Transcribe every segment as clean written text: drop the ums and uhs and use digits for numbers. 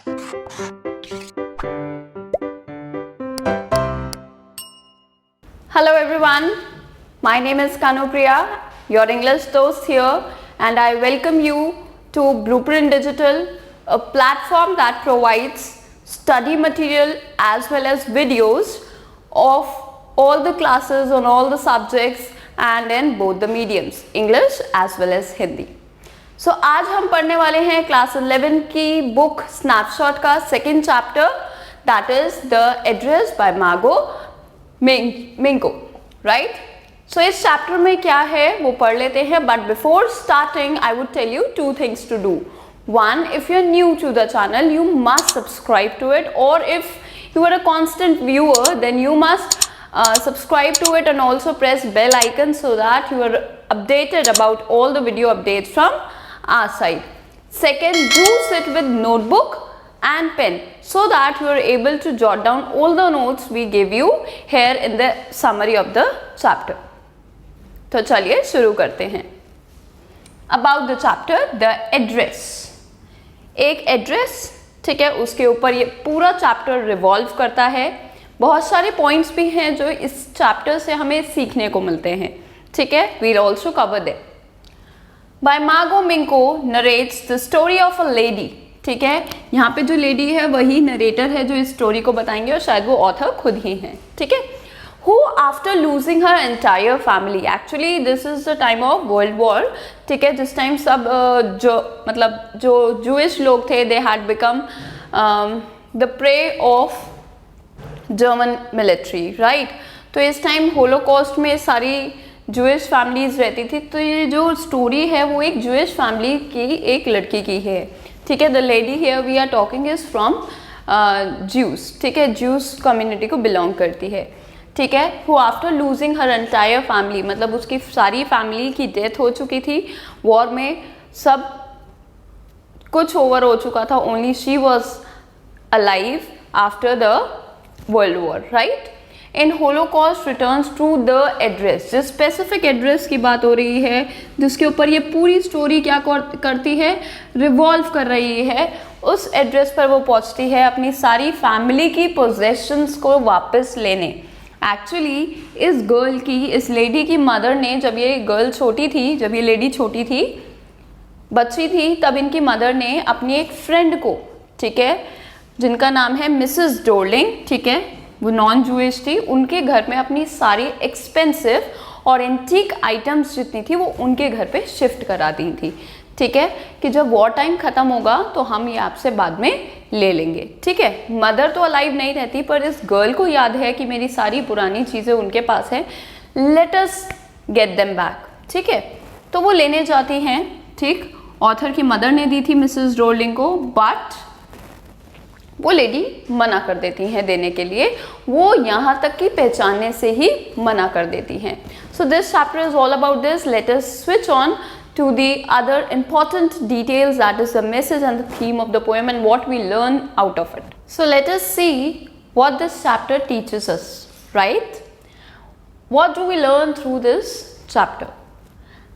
Hello everyone, my name is Kanupriya, your English host here, and I welcome you to Blueprint Digital, a platform that provides study material as well as videos of all the classes on all the subjects and in both the mediums, English as well as Hindi. So आज हम पढ़ने वाले हैं class 11 की book snapshot का second chapter, that is the address by Marga Minco, right. सो इस chapter में क्या है वो पढ़ लेते हैं, but before starting I would tell you two things to do. One, if you're new to the channel, you must subscribe to it, or if you are a constant viewer, then you must subscribe to it and also press bell icon so that you are updated about all the video updates from our side. Second, do sit with notebook and pen so that you are able to jot down all the notes we give you here in the summary of the chapter. तो चलिए शुरू करते हैं. About the chapter, the address. एक address, ठीक है, उसके ऊपर ये पूरा चैप्टर रिवॉल्व करता है. बहुत सारे पॉइंट्स भी हैं जो इस चैप्टर से हमें सीखने को मिलते हैं, ठीक है. We'll also cover them. By Marga Minco narrates the story of a lady. ठीक है, यहाँ पे जो लेडी है वही नरेटर है जो इस स्टोरी को बताएंगे, और शायद वो ऑथर खुद ही हैं, ठीक है. Who after losing her entire family, actually this is the time of World War, ठीक है, जिस टाइम सब जो Jewish लोग थे, they had become the prey of German military, right. तो इस टाइम होलोकॉस्ट में सारी Jewish families रहती थी. तो ये जो स्टोरी है वो एक Jewish family की एक लड़की की है, ठीक है. The lady here we are talking is from Jews, ठीक है, Jews community को belong करती है, ठीक है. Who after losing her entire family, मतलब उसकी सारी फैमिली की डेथ हो चुकी थी वॉर में, सब कुछ ओवर हो चुका था, only she was alive after the world war, right. In Holocaust returns to the address. जिस स्पेसिफिक एड्रेस की बात हो रही है, जिसके ऊपर ये पूरी स्टोरी क्या करती है, रिवॉल्व कर रही है, उस एड्रेस पर वो पहुंचती है अपनी सारी फैमिली की पोजेशंस को वापस लेने. एक्चुअली इस गर्ल की, इस लेडी की मदर ने, जब ये गर्ल छोटी थी, जब ये लेडी छोटी थी, बच्ची थी, तब इनकी मदर ने अपनी एक फ्रेंड को, ठीक है, जिनका नाम है मिसेस डोर्लिंग, ठीक है, वो नॉन जूइश थी, उनके घर में अपनी सारी एक्सपेंसिव और एंटीक आइटम्स जितनी थी वो उनके घर पे शिफ्ट करा दी थी, ठीक है, कि जब वॉर टाइम ख़त्म होगा तो हम ये आपसे बाद में ले लेंगे, ठीक है. मदर तो अलाइव नहीं रहती, पर इस गर्ल को याद है कि मेरी सारी पुरानी चीज़ें उनके पास है, let us get them back, ठीक है. तो वो लेने जाती हैं, ठीक. ऑथर की मदर ने दी थी मिसेस डोर्लिंग को, बट वो लेडी मना कर देती हैं देने के लिए. वो यहाँ तक कि पहचानने से ही मना कर देती हैं. So this chapter is all about this. Let us switch on to the other important details, that is the message and the theme of the poem and what we learn out of it. So let us see what this chapter teaches us, right? What do we learn through this chapter?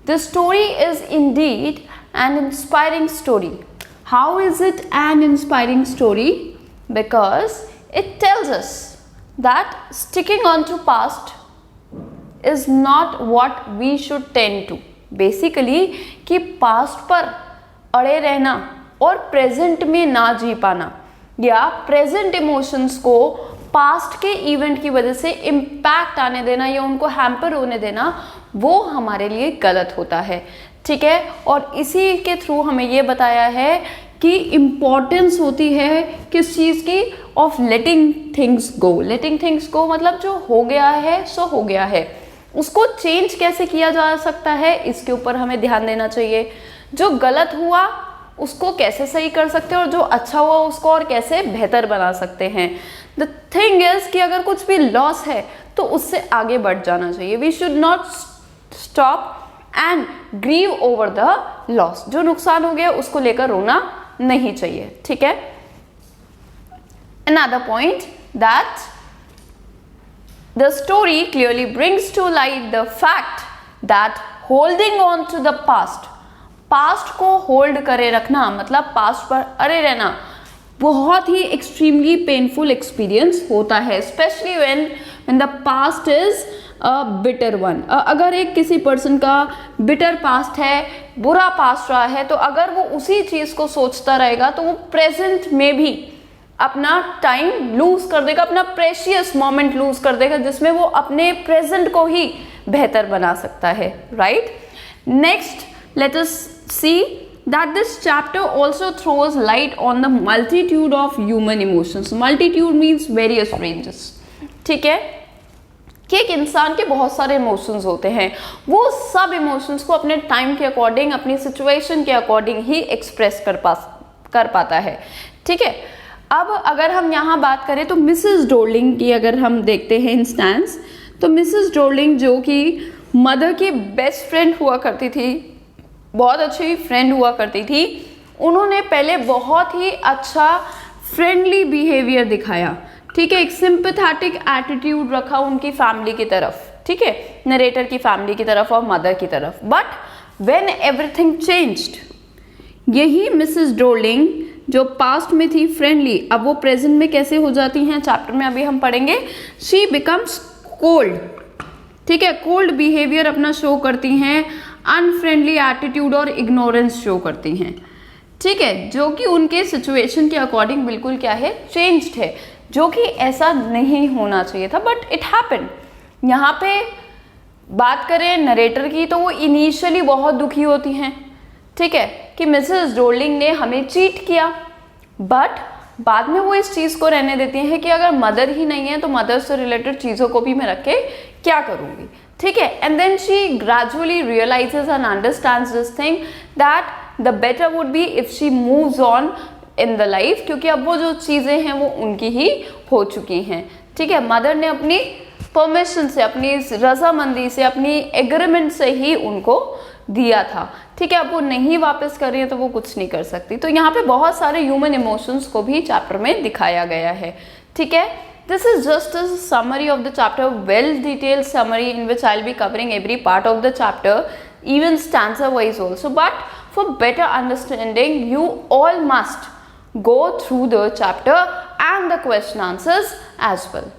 This story is indeed an inspiring story. How is it an inspiring story? Because it tells us that sticking on to past is not what we should tend to. Basically कि past पर अड़े रहना और present में ना जी पाना, या present emotions को पास्ट के इवेंट की वजह से इम्पैक्ट आने देना या उनको हैम्पर होने देना, वो हमारे लिए गलत होता है, ठीक है. और इसी के थ्रू हमें ये बताया है कि इम्पॉर्टेंस होती है किस चीज़ की, of letting things go. Letting things go मतलब जो हो गया है सो हो गया है, उसको चेंज कैसे किया जा सकता है इसके ऊपर हमें ध्यान देना चाहिए. जो गलत हुआ उसको कैसे सही कर सकते हैं, और जो अच्छा हुआ उसको और कैसे बेहतर बना सकते हैं. द थिंग इज कि अगर कुछ भी लॉस है तो उससे आगे बढ़ जाना चाहिए. We should not stop and grieve over the loss. जो नुकसान हो गया उसको लेकर रोना नहीं चाहिए, ठीक है. Another point that the story clearly brings to light the fact that holding on to the past, past को होल्ड करे रखना मतलब पास्ट पर अड़े रहना, बहुत ही एक्सट्रीमली पेनफुल एक्सपीरियंस होता है, specially when the past is a bitter one. अगर एक किसी पर्सन का बिटर पास्ट है, बुरा पास्ट रहा है, तो अगर वो उसी चीज़ को सोचता रहेगा तो वो प्रेजेंट में भी अपना टाइम लूज कर देगा, अपना प्रेशियस मोमेंट लूज कर देगा, जिसमें वो अपने प्रेजेंट को ही बेहतर बना सकता है, right. Next let us see that this chapter also throws light on the multitude of human emotions. Multitude means various ranges, ठीक है, कि एक इंसान के बहुत सारे इमोशंस होते हैं, वो सब इमोशंस को अपने टाइम के अकॉर्डिंग, अपनी सिचुएशन के अकॉर्डिंग ही एक्सप्रेस कर पाता है, ठीक है। अब अगर हम यहाँ बात करें तो मिसेस डोर्लिंग की अगर हम देखते हैं इंस्टेंस, तो मिसेस डोर्लिंग जो कि मदर की बेस्ट फ्रेंड हुआ करती थी, बहुत अच्छी फ्रेंड हुआ करती थी, उन्होंने पहले बहुत ही अच्छा फ्रेंडली बिहेवियर दिखाया, ठीक है, एक सिंपैथेटिक एटीट्यूड रखा उनकी फैमिली की तरफ, ठीक है, नरेटर की फैमिली की तरफ और मदर की तरफ। बट व्हेन एवरीथिंग चेंज्ड, यही मिसेस डोर्लिंग जो पास्ट में थी फ्रेंडली, अब वो प्रेजेंट में कैसे हो जाती हैं, चैप्टर में अभी हम पढ़ेंगे। शी बिकम्स कोल्ड, ठीक है, कोल्ड बिहेवियर अपना शो करती हैं, अनफ्रेंडली एटीट्यूड और इग्नोरेंस शो करती हैं, ठीक है, जो कि उनके सिचुएशन के अकॉर्डिंग बिल्कुल क्या है, चेंज्ड है, जो कि ऐसा नहीं होना चाहिए था, बट इट हैपेंड। यहाँ पे बात करें नरेटर की तो वो इनिशियली बहुत दुखी होती हैं, ठीक है, कि मिसेस डोर्लिंग ने हमें चीट किया, बट बाद में वो इस चीज़ को रहने देती हैं कि अगर मदर ही नहीं है तो मदर से रिलेटेड चीज़ों को भी मैं रख के क्या करूँगी, ठीक है। And then she gradually realises and understands this thing that the better would be if she moves on in the life, क्योंकि अब वो जो चीज़ें हैं वो उनकी ही हो चुकी हैं, ठीक है। मदर ने अपनी परमिशन से, अपनी रजामंदी से, अपनी एग्रीमेंट से ही उनको दिया था, ठीक है, अब वो नहीं वापस कर रही है तो वो कुछ नहीं कर सकती। तो यहाँ पे बहुत सारे ह्यूमन इमोशंस को भी चैप्टर में दिखाया गया है, ठीक है। This is just a summary of the chapter, well detailed summary in which I will be covering every part of the chapter, even stanza wise also, but for better understanding you all must go through the chapter and the question answers as well,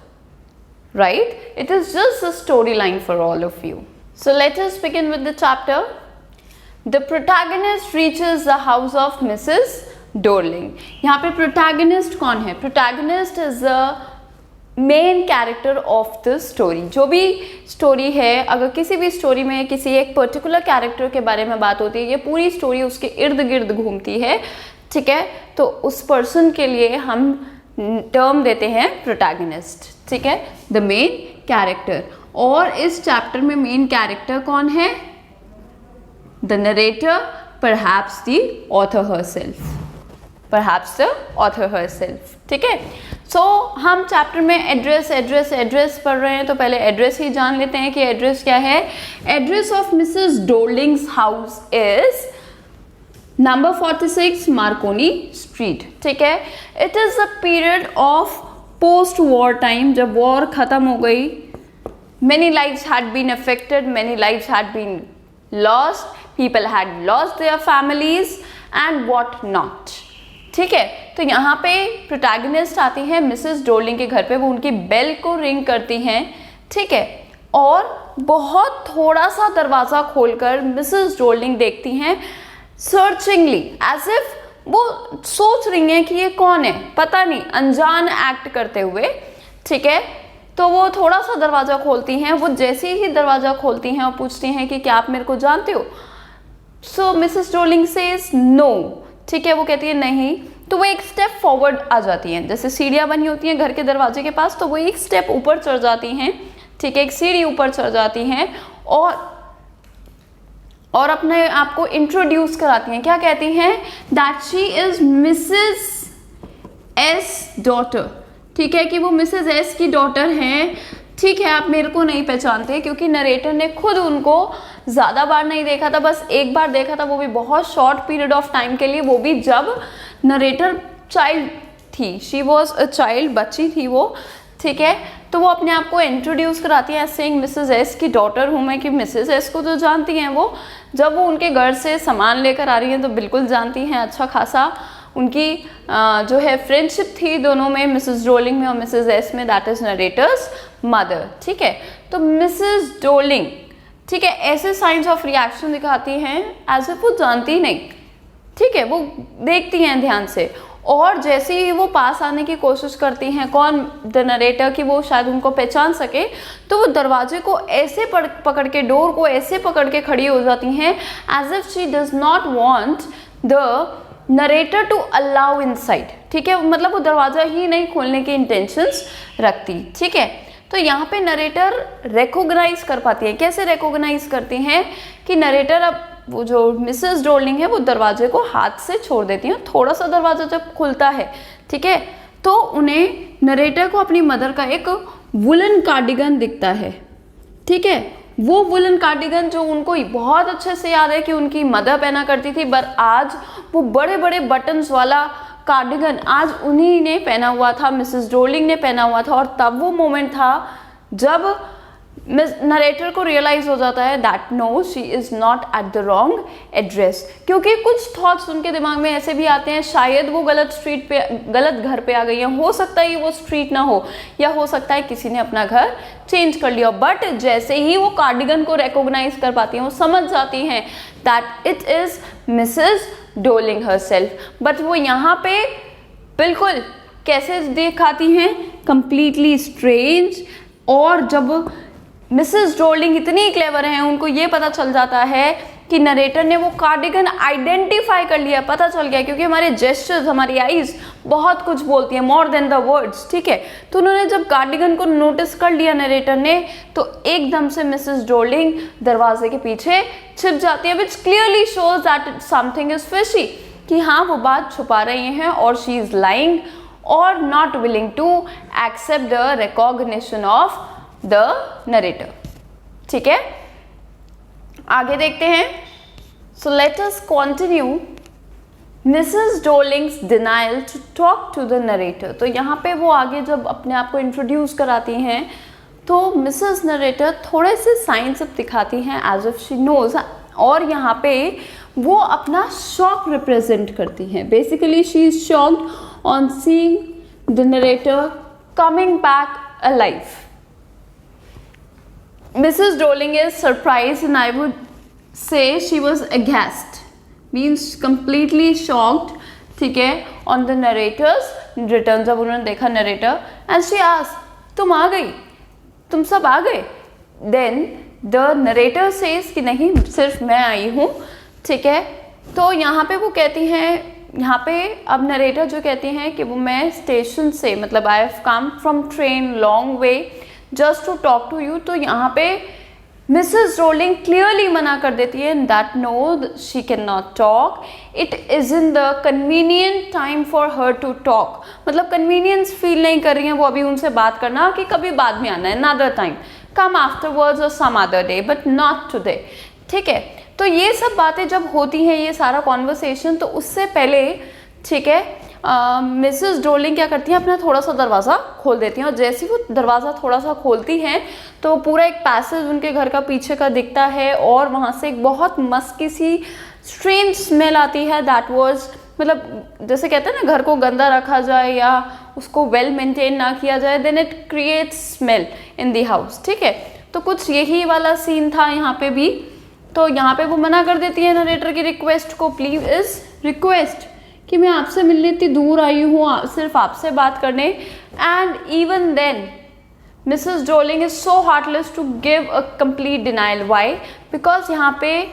right? It is just a storyline for all of you. So let us begin with the chapter. The protagonist reaches the house of Mrs. Dorling. यहाँ पे protagonist कौन है? Protagonist is the main character of the story. जो भी story है, अगर किसी भी स्टोरी में किसी एक पर्टिकुलर कैरेक्टर के बारे में बात होती है, ये पूरी स्टोरी उसके इर्द गिर्द घूमती है, ठीक है, तो उस पर्सन के लिए हम टर्म देते हैं प्रोटैगनिस्ट, ठीक है, द मेन कैरेक्टर। और इस चैप्टर में मेन कैरेक्टर कौन है? The narrator, perhaps the author herself, perhaps the author herself, ठीक है। सो हम चैप्टर में एड्रेस पढ़ रहे हैं, तो पहले एड्रेस ही जान लेते हैं कि एड्रेस क्या है। Address of Mrs Dorling's house is number 46 Marconi street, ठीक है। It is a period of post war time, जब वॉर खत्म हो गई, many lives had been affected, many lives had been lost, people had lost their families and what not, ठीक है। तो यहाँ पे प्रोटैगनिस्ट आती है मिसेस डोर्लिंग के घर पे, वो उनकी बेल को रिंग करती हैं, ठीक है, और बहुत थोड़ा सा दरवाज़ा खोलकर मिसेस डोर्लिंग देखती हैं सर्चिंगली, एज इफ वो सोच रही हैं कि ये कौन है, पता नहीं, अनजान एक्ट करते हुए, ठीक है। तो वो थोड़ा सा दरवाज़ा खोलती हैं, वो जैसे ही दरवाज़ा खोलती हैं और पूछती हैं कि क्या आप मेरे को जानते हो? सो मिसेस डोर्लिंग सेज नो, ठीक है, वो कहती है नहीं। तो वो एक स्टेप फॉरवर्ड आ जाती हैं, जैसे सीढ़ियाँ बनी होती हैं घर के दरवाजे के पास, तो वो एक स्टेप ऊपर चढ़ जाती हैं, ठीक है, एक सीढ़ी ऊपर चढ़ जाती हैं और अपने आप को इंट्रोड्यूस कराती हैं। क्या कहती हैं? That she is Mrs S daughter, ठीक है, कि वो मिसेस एस की डॉटर हैं, ठीक है। आप मेरे को नहीं पहचानते, क्योंकि नरेटर ने खुद उनको ज़्यादा बार नहीं देखा था, बस एक बार देखा था, वो भी बहुत शॉर्ट पीरियड ऑफ टाइम के लिए, वो भी जब नरेटर चाइल्ड थी, शी वॉज अ चाइल्ड, बच्ची थी वो, ठीक है। तो वो अपने आप को इंट्रोड्यूस कराती हैं सेइंग मिसेस एस की डॉटर हूँ मैं, कि मिसेस एस को तो जानती हैं वो, जब वो उनके घर से सामान लेकर आ रही हैं तो बिल्कुल जानती हैं अच्छा खासा। उनकी जो है फ्रेंडशिप थी दोनों में, मिसेस डोलिंग में और मिसेस एस में, दैट इज नरेटर्स मदर। ठीक है, तो मिसेस डोलिंग, ठीक है, ऐसे साइंस ऑफ रिएक्शन दिखाती हैं एज इफ वो जानती नहीं, ठीक है, वो देखती हैं ध्यान से, और जैसे ही वो पास आने की कोशिश करती हैं कौन, द नरेटर, कि वो शायद उनको पहचान सके, तो वो दरवाजे को ऐसे पकड़ के, डोर को ऐसे पकड़ के खड़ी हो जाती हैं as if she does not want the narrator to allow inside. ठीक है, मतलब वो दरवाजा ही नहीं खोलने के इंटेंशंस रखती। ठीक है, तो यहाँ पे नरेटर रिकॉग्नाइज कर पाती है। कैसे रिकॉग्नाइज करती हैं कि नरेटर, अब वो जो मिसेस डोलिंग है वो दरवाजे को हाथ से छोड़ देती हैं, थोड़ा सा दरवाजा जब खुलता है, ठीक है, तो उन्हें नरेटर को अपनी मदर का एक वुलन कार्डिगन दिखता है। ठीक है, वो वुलन कार्डिगन जो उनको बहुत अच्छे से याद है कि उनकी मदर पहना करती थी, पर आज वो बड़े बड़े बटन्स वाला कार्डिगन आज उन्हीं ने पहना हुआ था, मिसेस डोलिंग ने पहना हुआ था। और तब वो मोमेंट था जब नरेटर को रियलाइज हो जाता है that no, she is not at the wrong address, क्योंकि कुछ थॉट्स उनके दिमाग में ऐसे भी आते हैं, शायद वो गलत स्ट्रीट पे, गलत घर पे आ गई है, हो सकता है वो स्ट्रीट ना हो, या हो सकता है किसी ने अपना घर चेंज कर लिया। बट जैसे ही वो कार्डिगन को रिकॉग्नाइज कर पाती हैं, वो समझ जाती हैं that it is Mrs doling herself. But वो यहाँ पे बिल्कुल कैसे दिखाती हैं, कंप्लीटली स्ट्रेंज। और जब मिसेस डोलिंग इतनी क्लेवर हैं, उनको ये पता चल जाता है कि नरेटर ने वो कार्डिगन आइडेंटिफाई कर लिया, पता चल गया, क्योंकि हमारे जेस्चर्स, हमारी आईज बहुत कुछ बोलती हैं, मोर देन द वर्ड्स। ठीक है, तो उन्होंने जब कार्डिगन को नोटिस कर लिया नरेटर ने, तो एकदम से मिसेस डोलिंग दरवाजे के पीछे छिप जाती है, which clearly shows that something is fishy, कि हाँ वो बात छुपा रही हैं और शी इज लाइंग और not willing to accept the recognition of the narrator. ठीक है, आगे देखते हैं। So let us continue Mrs Dorling's denial to talk to the narrator. तो यहाँ पे वो आगे जब अपने आप को इंट्रोड्यूस कराती हैं, तो मिसेस नरेटर थोड़े से साइंस अब दिखाती हैं एज इफ शी नोज, और यहाँ पे वो अपना शॉक रिप्रेजेंट करती हैं। Basically she is shocked on seeing the narrator coming back alive. Mrs. Doling is surprised, and I would say she was aghast, means completely shocked, ठीक है, on the narrator's return, जब उन्होंने देखा narrator, and she asked, तुम आ गई, तुम सब आ गए। Then the narrator says कि नहीं, सिर्फ मैं आई हूँ। ठीक है, तो यहाँ पे वो कहती हैं, यहाँ पे अब नरेटर जो कहती हैं कि वो मैं स्टेशन से, मतलब I have come from train long way just to talk to you, तो यहाँ पे मिसेस डोलिंग क्लियरली मना कर देती है that no, she can not talk, it is in the convenient time for her to talk. मतलब convenience feel नहीं कर रही हैं वो अभी उनसे बात करना, कि कभी बाद में आना है, अनदर टाइम, कम आफ्टरवर्ड्स और some other day, but not today. ठीक है, तो ये सब बातें जब होती हैं, ये सारा कॉन्वर्सेशन, तो उससे पहले, ठीक है, मिसेस डोलिंग क्या करती हैं, अपना थोड़ा सा दरवाज़ा खोल देती हैं, और जैसे ही वो दरवाज़ा थोड़ा सा खोलती हैं, तो पूरा एक पैसेज उनके घर का पीछे का दिखता है, और वहाँ से एक बहुत मस्की सी स्ट्रेंज स्मेल आती है। दैट वाज, मतलब जैसे कहते हैं ना, घर को गंदा रखा जाए या उसको वेल मेंटेन ना किया जाए, then it creates smell in the house. ठीक है, तो कुछ यही वाला सीन था यहाँ पे भी। तो यहाँ पे वो मना कर देती है नरेटर की रिक्वेस्ट को, प्लीज इज रिक्वेस्ट, कि मैं आपसे मिलने इतनी दूर आई हूँ सिर्फ आपसे बात करने। And even then Mrs Dorling is so heartless to give a complete denial. Why? Because यहाँ पे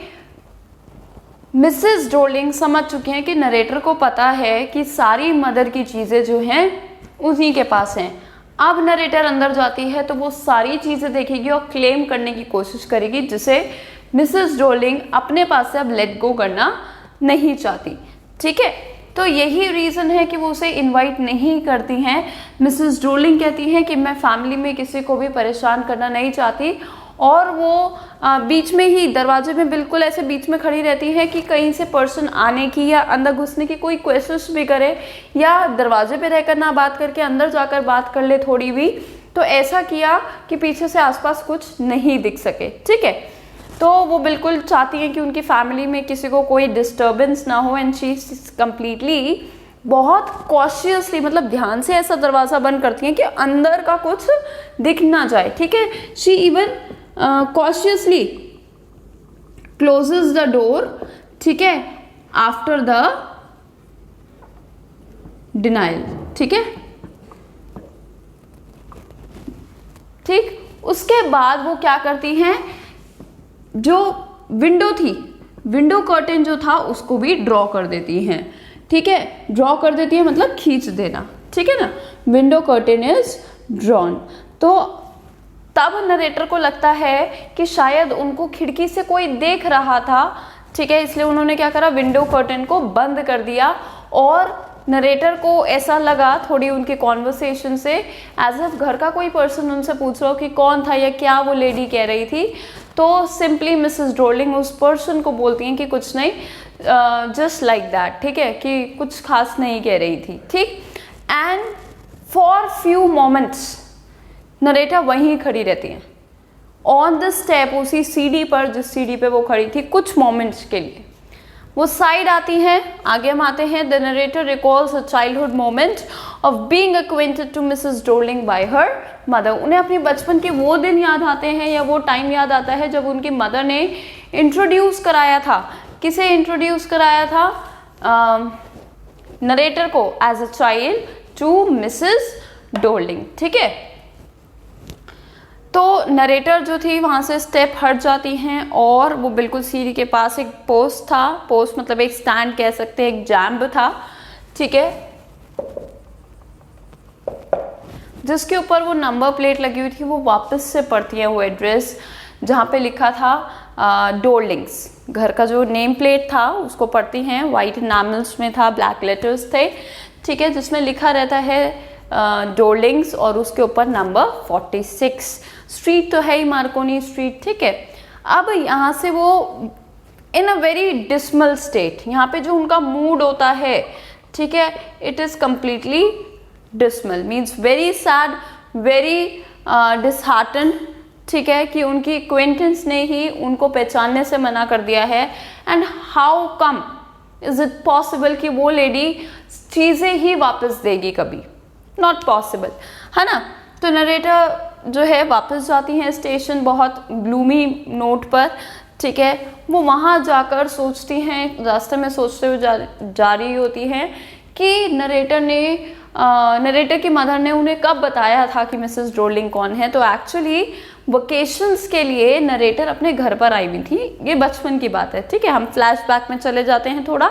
मिसेस डोलिंग समझ चुके हैं कि नरेटर को पता है कि सारी मदर की चीज़ें जो हैं उन्हीं के पास हैं। अब नरेटर अंदर जाती है तो वो सारी चीज़ें देखेगी और क्लेम करने की कोशिश करेगी, जिसे मिसेस डोलिंग अपने पास से अब लेट गो करना नहीं चाहती। ठीक है, तो यही रीज़न है कि वो उसे इनवाइट नहीं करती हैं। मिसेस डोलिंग कहती हैं कि मैं फैमिली में किसी को भी परेशान करना नहीं चाहती, और वो बीच में ही दरवाजे में बिल्कुल ऐसे बीच में खड़ी रहती है कि कहीं से पर्सन आने की या अंदर घुसने की कोई कोशिश भी करे, या दरवाजे पे रहकर ना बात करके अंदर जाकर बात कर ले थोड़ी भी, तो ऐसा किया कि पीछे से आसपास कुछ नहीं दिख सके। ठीक है, तो वो बिल्कुल चाहती हैं कि उनकी फैमिली में किसी को कोई डिस्टर्बेंस ना हो, एंड शी इज कम्प्लीटली बहुत कॉशियसली, मतलब ध्यान से ऐसा दरवाज़ा बंद करती हैं कि अंदर का कुछ दिख ना जाए, ठीक है। She even cautiously closes the door, ठीक है, आफ्टर द डिनाइल, ठीक है, ठीक। उसके बाद वो क्या करती हैं, जो विंडो थी, विंडो कर्टेन जो था उसको भी ड्रॉ कर देती हैं, ठीक है। ड्रॉ कर देती है मतलब खींच देना, ठीक है ना। Window curtain is drawn. तो तब नरेटर को लगता है कि शायद उनको खिड़की से कोई देख रहा था, ठीक है, इसलिए उन्होंने क्या करा, विंडो कर्टेन को बंद कर दिया। और नरेटर को ऐसा लगा थोड़ी उनकी कॉन्वर्सेशन से, एज इफ घर का कोई पर्सन उनसे पूछ रहा हो कि कौन था या क्या वो लेडी कह रही थी। तो सिंपली मिसेस ड्रोलिंग उस पर्सन को बोलती हैं कि कुछ नहीं, जस्ट लाइक दैट, ठीक है, कि कुछ खास नहीं कह रही थी, ठीक। And for few moments narrator वहीं खड़ी रहती हैं, ऑन द स्टेप, उसी सीढ़ी पर जिस सीढ़ी पे वो खड़ी थी, कुछ मोमेंट्स के लिए। वो साइड आती हैं, आगे हम आते हैं। The narrator recalls a childhood moment of being acquainted to Mrs Dorling by her mother. उन्हें अपने बचपन के वो दिन याद आते हैं या वो टाइम याद आता है जब उनकी मदर ने इंट्रोड्यूस कराया था, किसे इंट्रोड्यूस कराया था, नरेटर को as a child to Mrs Dorling, ठीक है। तो नरेटर जो थी वहाँ से स्टेप हट जाती हैं और वो बिल्कुल सीढ़ी के पास एक पोस्ट था, पोस्ट मतलब एक स्टैंड कह सकते हैं, एक जैम्ब था, ठीक है, जिसके ऊपर वो नंबर प्लेट लगी हुई थी। वो वापस से पढ़ती हैं वो एड्रेस जहाँ पे लिखा था ड्रोलिंग्स, घर का जो नेम प्लेट था उसको पढ़ती हैं। वाइट एनामल्स में था, ब्लैक लेटर्स थे, ठीक है, जिसमें लिखा रहता है ड्रोलिंग्स और उसके ऊपर नंबर 46। स्ट्रीट तो है ही मार्कोनी स्ट्रीट, ठीक है। अब यहाँ से वो इन अ वेरी डिस्मल स्टेट, यहाँ पे जो उनका मूड होता है, ठीक है, it is completely dismal, means very sad, very dishearten, ठीक है, कि उनकी एक्वेंटेंस ने ही उनको पहचानने से मना कर दिया है। And how come is it possible कि वो लेडी चीज़ें ही वापस देगी कभी, नॉट पॉसिबल, है ना। तो नरेटर जो है वापस जाती हैं स्टेशन बहुत ग्लूमी नोट पर, ठीक है। वो वहाँ जाकर सोचती हैं, रास्ते में सोचते हुए जा रही होती हैं कि नरेटर की मदर ने उन्हें कब बताया था कि मिसेस ड्रोलिंग कौन है। तो एक्चुअली वकेशंस के लिए नरेटर अपने घर पर आई हुई थी, ये बचपन की बात है, ठीक है। हम फ्लैशबैक में चले जाते हैं, थोड़ा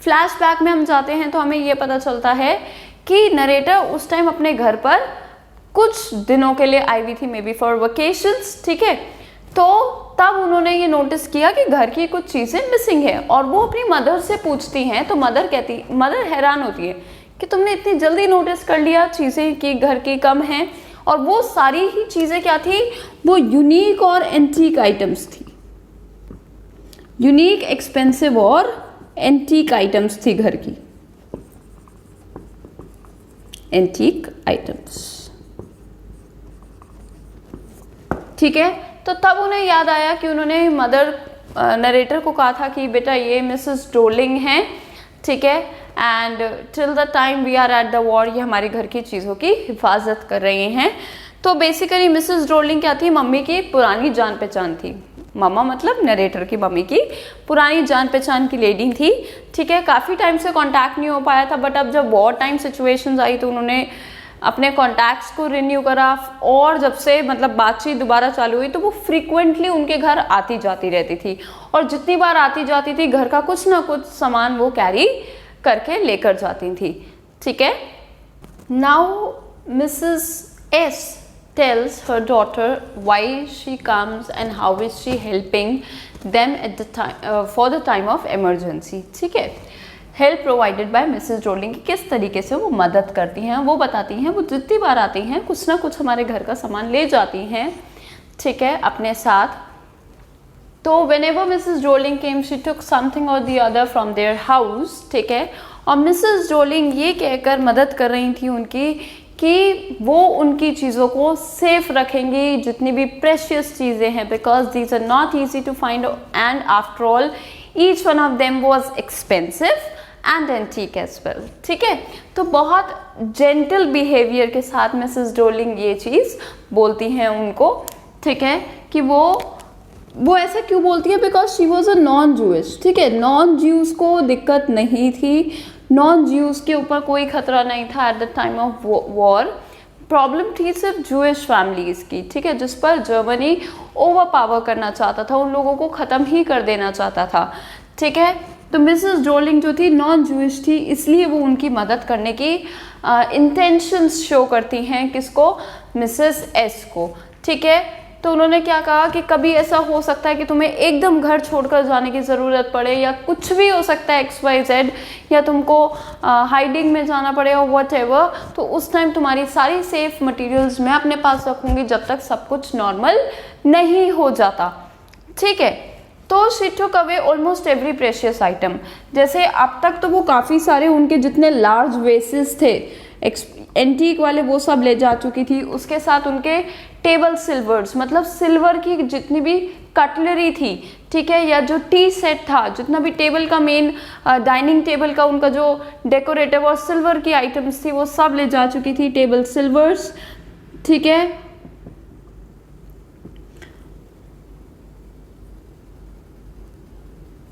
फ्लैशबैक में हम जाते हैं तो हमें ये पता चलता है कि नरेटर उस टाइम अपने घर पर कुछ दिनों के लिए आई हुई थी, मे बी फॉर वकेशंस, ठीक है। तो तब उन्होंने ये नोटिस किया कि घर की कुछ चीज़ें मिसिंग है और वो अपनी मदर से पूछती हैं। तो मदर हैरान होती है कि तुमने इतनी जल्दी नोटिस कर लिया चीज़ें कि घर की कम हैं। और वो सारी ही चीज़ें क्या थी, वो यूनिक और एंटीक आइटम्स थी, यूनिक, एक्सपेंसिव और एंटीक आइटम्स थी घर की, एंटीक आइटम्स, ठीक है। तो तब उन्हें याद आया कि उन्होंने नरेटर को कहा था कि बेटा ये मिसेस ड्रोलिंग हैं, ठीक है, and till the time we are at the war, ये हमारी घर की चीज़ों की हिफाजत कर रहे हैं। तो बेसिकली मिसेस ड्रोलिंग क्या थी, मम्मी की पुरानी जान पहचान थी। मम्मा मतलब नरेटर की मम्मी की पुरानी जान पहचान की लेडी थी, ठीक है। काफ़ी टाइम से कांटेक्ट नहीं हो पाया था, बट अब जब वॉर टाइम सिचुएशंस आई तो उन्होंने अपने कॉन्टैक्ट्स को रिन्यू करा और जब से मतलब बातचीत दोबारा चालू हुई तो वो फ्रीक्वेंटली उनके घर आती जाती रहती थी और जितनी बार आती जाती थी घर का कुछ ना कुछ सामान वो कैरी करके लेकर जाती थी, ठीक है। Now Mrs S tells her daughter why she comes and how is she helping them at the time for the time of emergency, ठीक है। Help provided by Mrs drooling की किस तरीके से वो मदद करती हैं, वो बताती हैं। वो जितनी बार आती हैं कुछ ना कुछ हमारे घर का सामान ले जाती हैं, ठीक है, अपने साथ। तो whenever Mrs Dorling came she took something और the other from their house, ठीक है। और मिसेस ड्रोलिंग ये कहकर मदद कर रही थी उनकी कि वो उनकी चीज़ों को सेफ रखेंगी, जितनी भी प्रेशियस चीज़ें हैं, because these are not easy to find and after all each one of them was expensive and antique as well, ठीक है। तो बहुत जेंटल बिहेवियर के साथ मिसेस डोलिंग ये चीज़ बोलती हैं उनको, ठीक है, कि वो ऐसा क्यों बोलती है, because she was a non Jewish, ठीक है। नॉन ज्यूज को दिक्कत नहीं थी, नॉन ज्यूज के ऊपर कोई खतरा नहीं था at the time of war. Problem थी सिर्फ जूइश फैमिलीज़ की, ठीक है, जिस पर जर्मनी ओवर पावर करना चाहता था, उन लोगों को ख़त्म ही कर देना चाहता था, ठीक है। तो मिसेस डोलिंग जो थी नॉन जूइश थी, इसलिए वो उनकी मदद करने की इंटेंशंस शो करती हैं, किसको, मिसेस एस को, ठीक है। तो उन्होंने क्या कहा कि कभी ऐसा हो सकता है कि तुम्हें एकदम घर छोड़कर जाने की ज़रूरत पड़े, या कुछ भी हो सकता है XYZ, या तुमको हाइडिंग में जाना पड़े और व्हाटएवर, तो उस टाइम तुम्हारी सारी सेफ मटेरियल्स मैं अपने पास रखूँगी जब तक सब कुछ नॉर्मल नहीं हो जाता, ठीक है। तो she took away almost every precious item, जैसे अब तक तो वो काफ़ी सारे उनके जितने लार्ज वेसेस थे एंटीक वाले वो सब ले जा चुकी थी, उसके साथ उनके टेबल सिल्वर्स, मतलब सिल्वर की जितनी भी कटलरी थी, ठीक है, या जो टी सेट था, जितना भी टेबल का मेन डाइनिंग टेबल का उनका जो डेकोरेटिव और सिल्वर की आइटम्स थी वो सब ले जा चुकी थी, टेबल सिल्वर्स, ठीक है।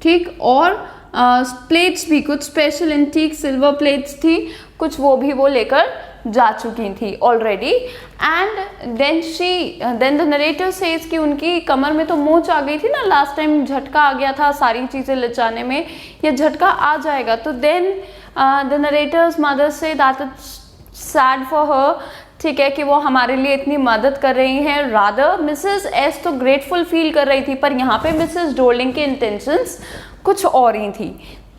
ठीक, और प्लेट्स भी, कुछ स्पेशल एंटीक सिल्वर प्लेट्स थी, कुछ वो भी वो लेकर जा चुकी थी already. And then the narrator says कि उनकी कमर में तो मोच आ गई थी ना, लास्ट टाइम झटका आ गया था सारी चीज़ें ले जाने में, ये झटका आ जाएगा। तो then the narrator's mother says that it's sad for her, ठीक है, कि वो हमारे लिए इतनी मदद कर रही हैं। रादर मिसेस एस तो ग्रेटफुल फील कर रही थी, पर यहाँ पे मिसेस डोलिंग के इंटेंशंस कुछ और ही थी,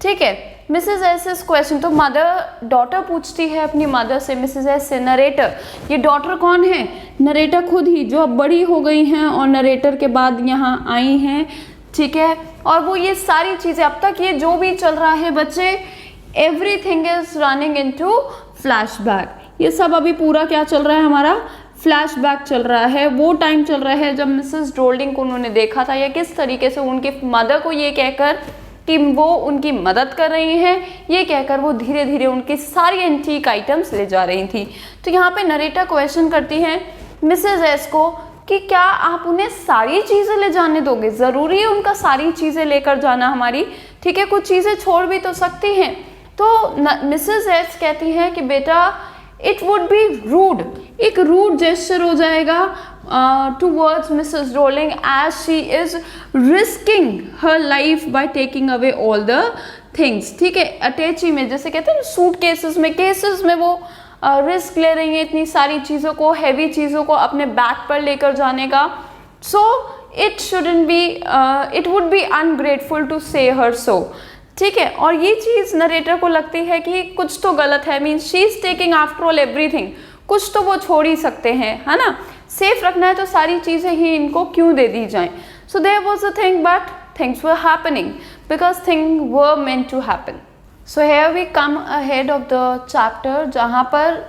ठीक है। मिसेस एस इस क्वेश्चन, तो मदर डॉटर पूछती है अपनी मदर से, मिसेस एस से, नरेटर, ये डॉटर कौन है? नरेटर खुद ही, जो अब बड़ी हो गई हैं और नरेटर के बाद यहाँ आई हैं, ठीक है। और वो ये सारी चीज़ें, अब तक ये जो भी चल रहा है बच्चे, everything is running into flashback, ये सब अभी पूरा क्या चल रहा है, हमारा फ्लैशबैक चल रहा है। वो टाइम चल रहा है जब मिसेस डोल्डिंग को उन्होंने देखा था, या किस तरीके से उनके मदर को ये कहकर कि वो उनकी मदद कर रही हैं, ये कहकर वो धीरे धीरे उनकी सारी एंटीक आइटम्स ले जा रही थी। तो यहाँ पे नरेटर क्वेश्चन करती हैं मिसेस एस को कि क्या आप उन्हें सारी चीज़ें ले जाने दोगे? ज़रूरी है उनका सारी चीज़ें लेकर जाना हमारी, ठीक है, कुछ चीज़ें छोड़ भी तो सकती हैं। तो मिसेस एस कहती हैं कि बेटा इट वुड बी रूड, एक रूड जेस्चर हो जाएगा towards Mrs Dorling as she is risking her life by taking away all the things, ठीक है। अटैची में जैसे कहते हैं ना, सूट केसेस में वो रिस्क ले रही हैं इतनी सारी चीज़ों को, हैवी चीज़ों को अपने बैक पर लेकर जाने का। So it shouldn't be, it would be ungrateful to say her सो, ठीक है। और ये चीज़ नरेटर को लगती है कि कुछ तो गलत है, means she is taking after all everything, कुछ तो वो छोड़ ही सकते हैं, है ना, सेफ रखना है तो सारी चीज़ें ही इनको क्यों दे दी जाएं। So there was a thing but things were happening because thing were meant to happen. So here we come ahead of the chapter, जहाँ पर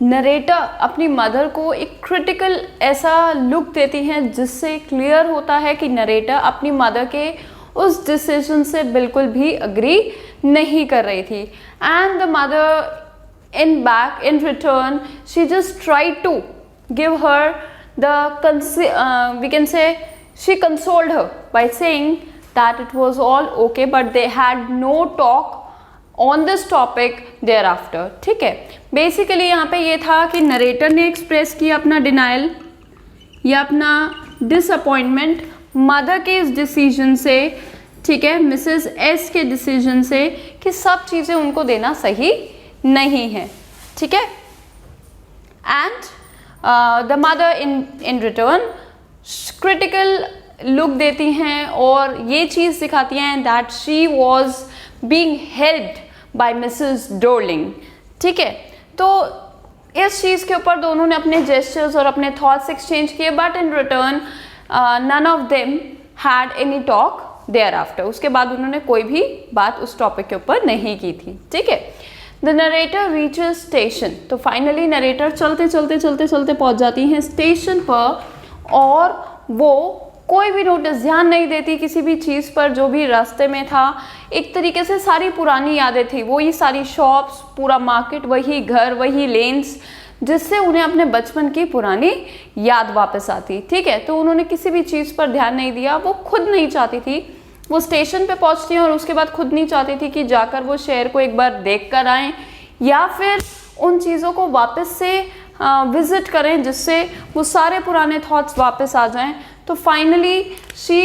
नरेटर अपनी मदर को एक क्रिटिकल ऐसा लुक देती हैं जिससे क्लियर होता है कि नरेटर अपनी मदर के उस डिसीजन से बिल्कुल भी अग्री नहीं कर रही थी। And the mother in return she just tried to give her the we can say she consoled her by saying that it was all okay, but they had no talk on this topic thereafter, ठीक है। Basically यहाँ पे ये था कि narrator ने express किया अपना डिनाइल या अपना डिसअपॉइंटमेंट मदर के इस डिसीजन से, ठीक है, मिसेस एस के डिसीजन से, कि सब चीज़ें उनको देना सही नहीं है, ठीक है। And the mother in return critical look देती हैं और ये चीज़ दिखाती हैं that she was being helped by Mrs doling, ठीक है। तो इस चीज़ के ऊपर दोनों ने अपने जेस्चर्स और अपने थॉट्स एक्सचेंज किए, but in return none of them had any talk thereafter, उसके बाद उन्होंने कोई भी बात उस टॉपिक के ऊपर नहीं की थी, ठीक है। द नरेटर रीचेस स्टेशन, तो फाइनली नरेटर चलते चलते पहुंच जाती हैं स्टेशन पर, और वो कोई भी नोटिस, ध्यान नहीं देती किसी भी चीज़ पर जो भी रास्ते में था। एक तरीके से सारी पुरानी यादें थी, वही सारी शॉप्स, पूरा मार्केट, वही घर, वही लेन्स, जिससे उन्हें अपने बचपन की पुरानी याद वापस आती। ठीक है, तो उन्होंने किसी भी चीज़ पर ध्यान नहीं दिया। वो खुद नहीं चाहती थी, वो स्टेशन पे पहुंचती हैं और उसके बाद खुद नहीं चाहती थी कि जाकर वो शहर को एक बार देख कर आएँ या फिर उन चीज़ों को वापस से विजिट करें जिससे वो सारे पुराने थॉट्स वापस आ जाएं। तो finally she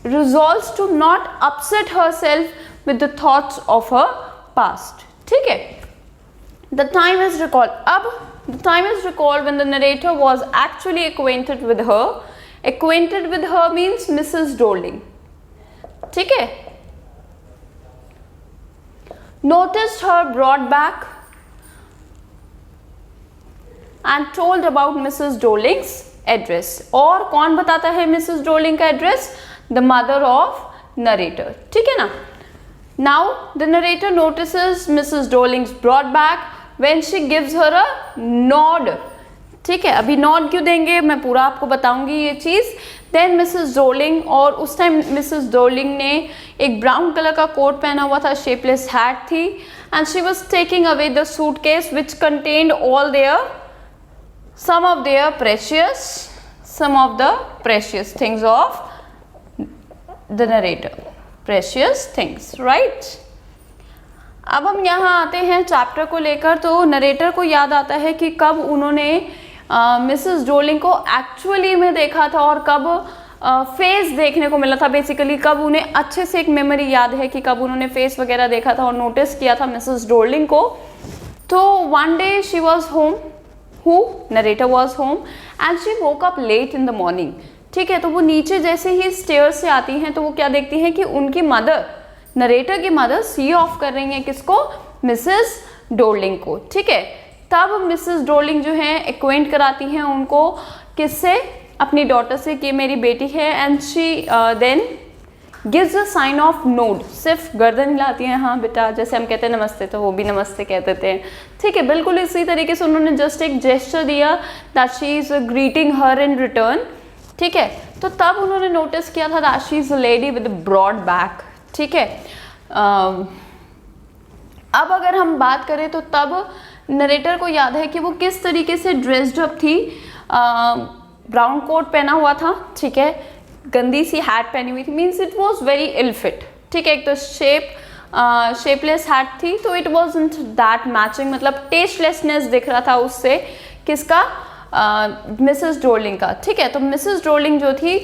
resolves to not upset herself with the thoughts of her past. ठीक है, द टाइम इज रिकॉल्ड। अब the time is recalled when the narrator was actually acquainted with her. Acquainted with her means Mrs. Dorling. ठीक है, noticed her, brought back and told about Mrs. Dorling's address. और कौन बताता है Mrs. Dorling का address? The mother of narrator. ठीक है ना? Now the narrator notices Mrs. Dorling's brought back when she gives her a nod. ठीक है, अभी नॉड क्यों देंगे मैं पूरा आपको बताऊंगी ये चीज़। देन मिसेस डोर्लिंग, और उस टाइम मिसेस डोर्लिंग ने एक ब्राउन कलर का कोट पहना हुआ था, शेपलेस हैट थी, and she was taking away the suitcase which contained all their some of the precious things of the narrator, precious things, right? अब हम यहाँ आते हैं चैप्टर को लेकर। तो नरेटर को याद आता है कि कब उन्होंने मिसेस डोर्लिंग को एक्चुअली में देखा था और कब फेस देखने को मिला था। बेसिकली कब उन्हें अच्छे से एक मेमोरी याद है कि कब उन्होंने फेस वगैरह देखा था और नोटिस किया था मिसेस डोर्लिंग को। तो one day she was home, narrator was home and she woke up late in the morning. ठीक है, तो वो नीचे जैसे ही स्टेयर से आती हैं तो वो क्या देखती हैं कि उनकी मदर, नरेटर की मदर, सी ऑफ कर रही हैं किसको? मिसेस डोर्लिंग को। ठीक है, तब मिसेस डोर्लिंग जो है एक्वेंट कराती हैं उनको किससे? अपनी डॉटर से कि मेरी बेटी है, and she then gives a sign of nod. सिर्फ गर्दन हिलाती हैं, हाँ बेटा, जैसे हम कहते हैं नमस्ते तो वो भी नमस्ते कह देते हैं। ठीक है, बिल्कुल इसी तरीके से उन्होंने जस्ट एक जेस्चर दिया that she is greeting her in return. ठीक है, तो तब उन्होंने नोटिस किया था that she is a lady with broad back. ठीक है, अब अगर हम बात करें तो तब नरेटर को याद है कि वो किस तरीके से ड्रेस्ड अप थी। ब्राउन कोट पहना हुआ था, ठीक है, गंदी सी हैट पहनी हुई थी, means it was very ill fit. ठीक है, एक तो शेपलेस हैट थी तो इट वॉजंट दैट मैचिंग, मतलब टेस्टलेसनेस दिख रहा था उससे। किसका? मिसेस डोर्लिंग का। ठीक है, तो मिसेस डोर्लिंग जो थी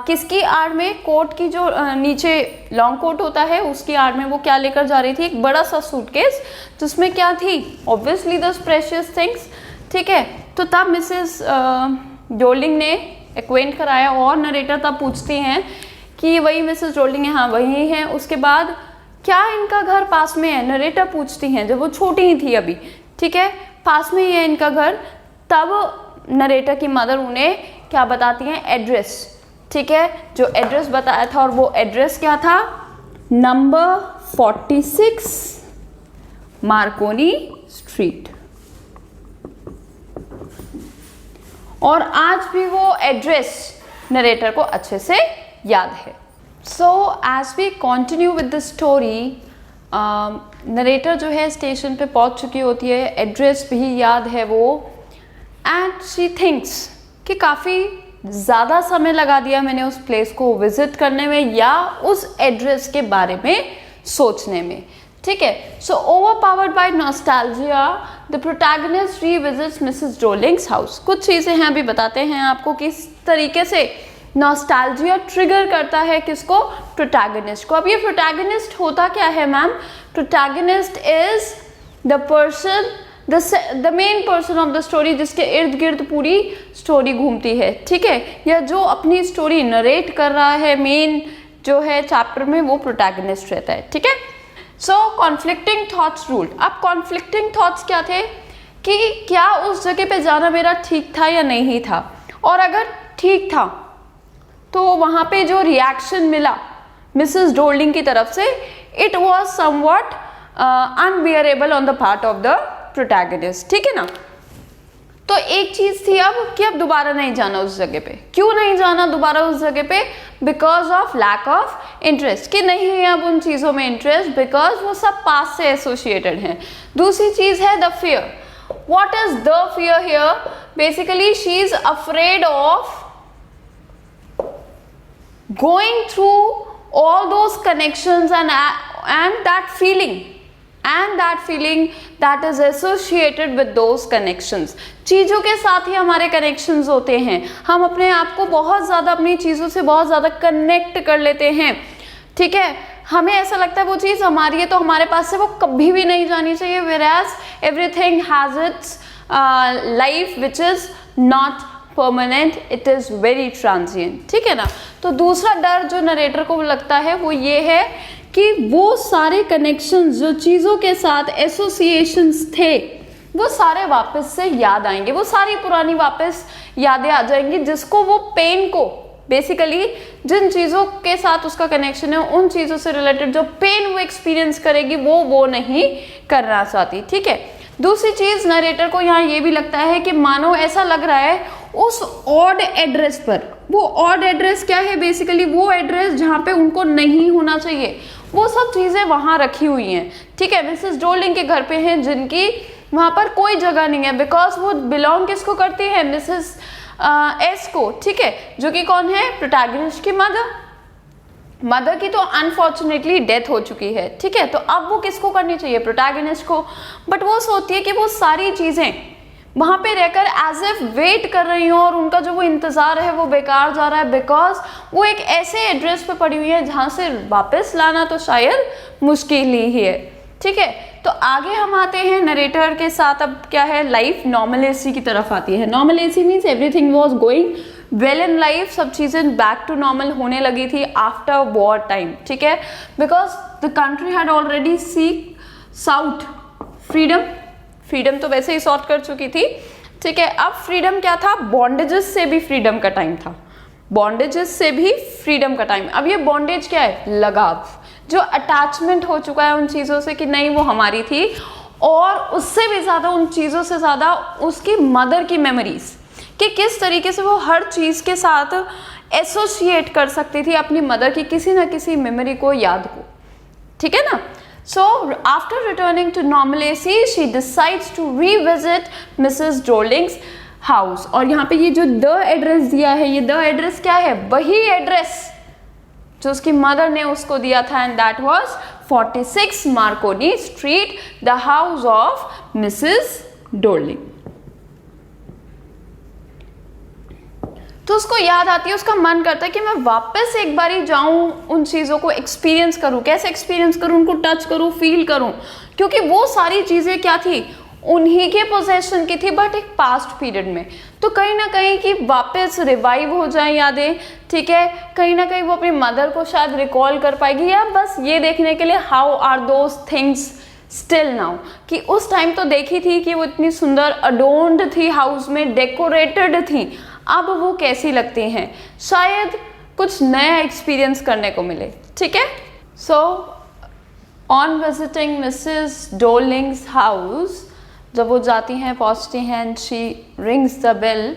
किसकी आड़ में? कोट की जो नीचे लॉन्ग कोट होता है उसकी आड़ में वो क्या लेकर जा रही थी? एक बड़ा सा सूटकेस, जिसमें क्या थी? Obviously the precious things. ठीक है, तो तब मिसेस डोर्लिंग ने एक्वेंट कराया और नरेटर तब पूछती हैं कि वही मिसेस डोर्लिंग है, हाँ वही है। उसके बाद क्या इनका घर पास में है? नरेटर पूछती हैं, जब वो छोटी ही थी अभी। ठीक है, पास में ही है इनका घर। तब नरेटर की मदर उन्हें क्या बताती हैं? एड्रेस। ठीक है, जो एड्रेस बताया था, और वो एड्रेस क्या था? Number 46 Marconi street. और आज भी वो एड्रेस नरेटर को अच्छे से याद है। So as we continue with the story, narrator जो है स्टेशन पे पहुंच चुकी होती है, एड्रेस भी याद है वो, एंड शी थिंक्स कि काफ़ी ज़्यादा समय लगा दिया मैंने उस प्लेस को विजिट करने में या उस एड्रेस के बारे में सोचने में। ठीक है, so overpowered by nostalgia the protagonist revisits Mrs Dorling's house. कुछ चीज़ें हैं, अभी बताते हैं आपको किस तरीके से नॉस्टैल्जिया ट्रिगर करता है किसको? प्रोटैगनिस्ट को। अब ये प्रोटैगनिस्ट होता क्या है ma'am? Protagonist is the person, the main person of the story, जिसके इर्द गिर्द पूरी स्टोरी घूमती है। ठीक है, या जो अपनी स्टोरी नरेट कर रहा है, मेन जो है चैप्टर में, वो प्रोटैगनिस्ट रहता है। ठीक है, सो कॉन्फ्लिक्टिंग थॉट्स रूल्ड। अब कॉन्फ्लिक्टिंग थॉट्स क्या थे कि क्या उस जगह पे जाना मेरा ठीक था या नहीं था, और अगर ठीक था तो वहाँ पे जो रिएक्शन मिला मिसेस डोर्लिंग की तरफ से, it was somewhat unbearable on the part of the protagonist. ठीक है ना, तो एक चीज थी अब कि अब दोबारा नहीं जाना उस जगह पे। क्यों नहीं जाना दोबारा उस जगह पे? Because of lack of interest, कि नहीं है अब उन चीजों में इंटरेस्ट, बिकॉज वो सब पास से एसोसिएटेड हैं। दूसरी चीज है the fear. What is the fear here? Basically she is afraid of going through all those connections and that feeling that is associated with those connections. चीज़ों के साथ ही हमारे connections होते हैं, हम अपने आप को बहुत ज़्यादा अपनी चीज़ों से बहुत ज़्यादा कनेक्ट कर लेते हैं, ठीक है। हमें ऐसा लगता है वो चीज़ हमारी है तो हमारे पास से वो कभी भी नहीं जानी चाहिए, whereas everything has its life which is not permanent, it is very transient, ठीक है ना। तो दूसरा डर जो नरेटर को लगता है वो ये है कि वो सारे कनेक्शंस जो चीज़ों के साथ एसोसिएशंस थे वो सारे वापस से याद आएंगे, वो सारी पुरानी वापस यादें आ जाएंगी, जिसको वो पेन को बेसिकली जिन चीज़ों के साथ उसका कनेक्शन है उन चीज़ों से रिलेटेड जो पेन वो एक्सपीरियंस करेगी वो नहीं करना चाहती, ठीक है। दूसरी चीज़ नरेटर को यहाँ ये भी लगता है कि मानो ऐसा लग रहा है उस ऑड एड्रेस पर, वो ऑड एड्रेस क्या है? बेसिकली वो एड्रेस जहाँ पे उनको नहीं होना चाहिए, वो सब चीज़ें वहाँ रखी हुई हैं, ठीक है। मिसेस डोर्लिंग के घर पे हैं जिनकी वहाँ पर कोई जगह नहीं है, बिकॉज वो बिलोंग किसको करती है? मिसेस एस को, ठीक है, जो कि कौन है? प्रोटैगनिस्ट की मदर की तो अनफॉर्चुनेटली डेथ हो चुकी है, ठीक है। तो अब वो किसको करनी चाहिए? प्रोटैगनिस्ट को। बट वो सोचती है कि वो सारी चीज़ें वहाँ पे रहकर एज इफ वेट कर रही हूँ और उनका जो वो इंतज़ार है वो बेकार जा रहा है, बिकॉज वो एक ऐसे एड्रेस पे पड़ी हुई है जहाँ से वापस लाना तो शायद मुश्किल ही है, ठीक है। तो आगे हम आते हैं नरेटर के साथ, अब क्या है? लाइफ नॉर्मलेसी की तरफ आती है। Normalcy means everything was going well in life, सब चीज़ें बैक टू नॉर्मल होने लगी थी आफ्टर वॉर टाइम, ठीक है। Because the country had already seek south freedom तो वैसे ही सॉर्ट कर चुकी थी, ठीक है। अब फ्रीडम क्या था? बॉन्डेजेस से भी फ्रीडम का टाइम था, बॉन्डेजेस से भी फ्रीडम का टाइम। अब ये बॉन्डेज क्या है? लगाव, जो अटैचमेंट हो चुका है उन चीज़ों से कि नहीं वो हमारी थी, और उससे भी ज़्यादा उन चीज़ों से ज़्यादा उसकी मदर की मेमोरीज, कि किस तरीके से वो हर चीज़ के साथ एसोसिएट कर सकती थी अपनी मदर की किसी ना किसी मेमोरी को, याद को, ठीक है ना। So after returning to normalcy, she decides to revisit Mrs. Dorling's house. और यहाँ पे ये जो द एड्रेस दिया है, ये द एड्रेस क्या है? वही एड्रेस जो उसकी मदर ने उसको दिया था, and that was 46 Marconi street, the house of Mrs Dorling. तो उसको याद आती है, उसका मन करता है कि मैं वापस एक बारी जाऊं, उन चीज़ों को एक्सपीरियंस करूं। कैसे एक्सपीरियंस करूं? उनको टच करूं, फील करूं, क्योंकि वो सारी चीज़ें क्या थी? उन्हीं के पोजेशन की थी, बट एक पास्ट पीरियड में। तो कहीं ना कहीं कि वापस रिवाइव हो जाए यादें, ठीक है। कहीं ना कहीं वो अपनी मदर को शायद रिकॉल कर पाएगी, या बस ये देखने के लिए how are those things still now, कि उस टाइम तो देखी थी कि वो इतनी सुंदर अडोन्ड थी, हाउस में डेकोरेटेड थी, अब वो कैसी लगती हैं, शायद कुछ नया एक्सपीरियंस करने को मिले, ठीक है। So on visiting Mrs Dorling's house, जब वो जाती हैं, पहुंचती हैं, and she rings the bell,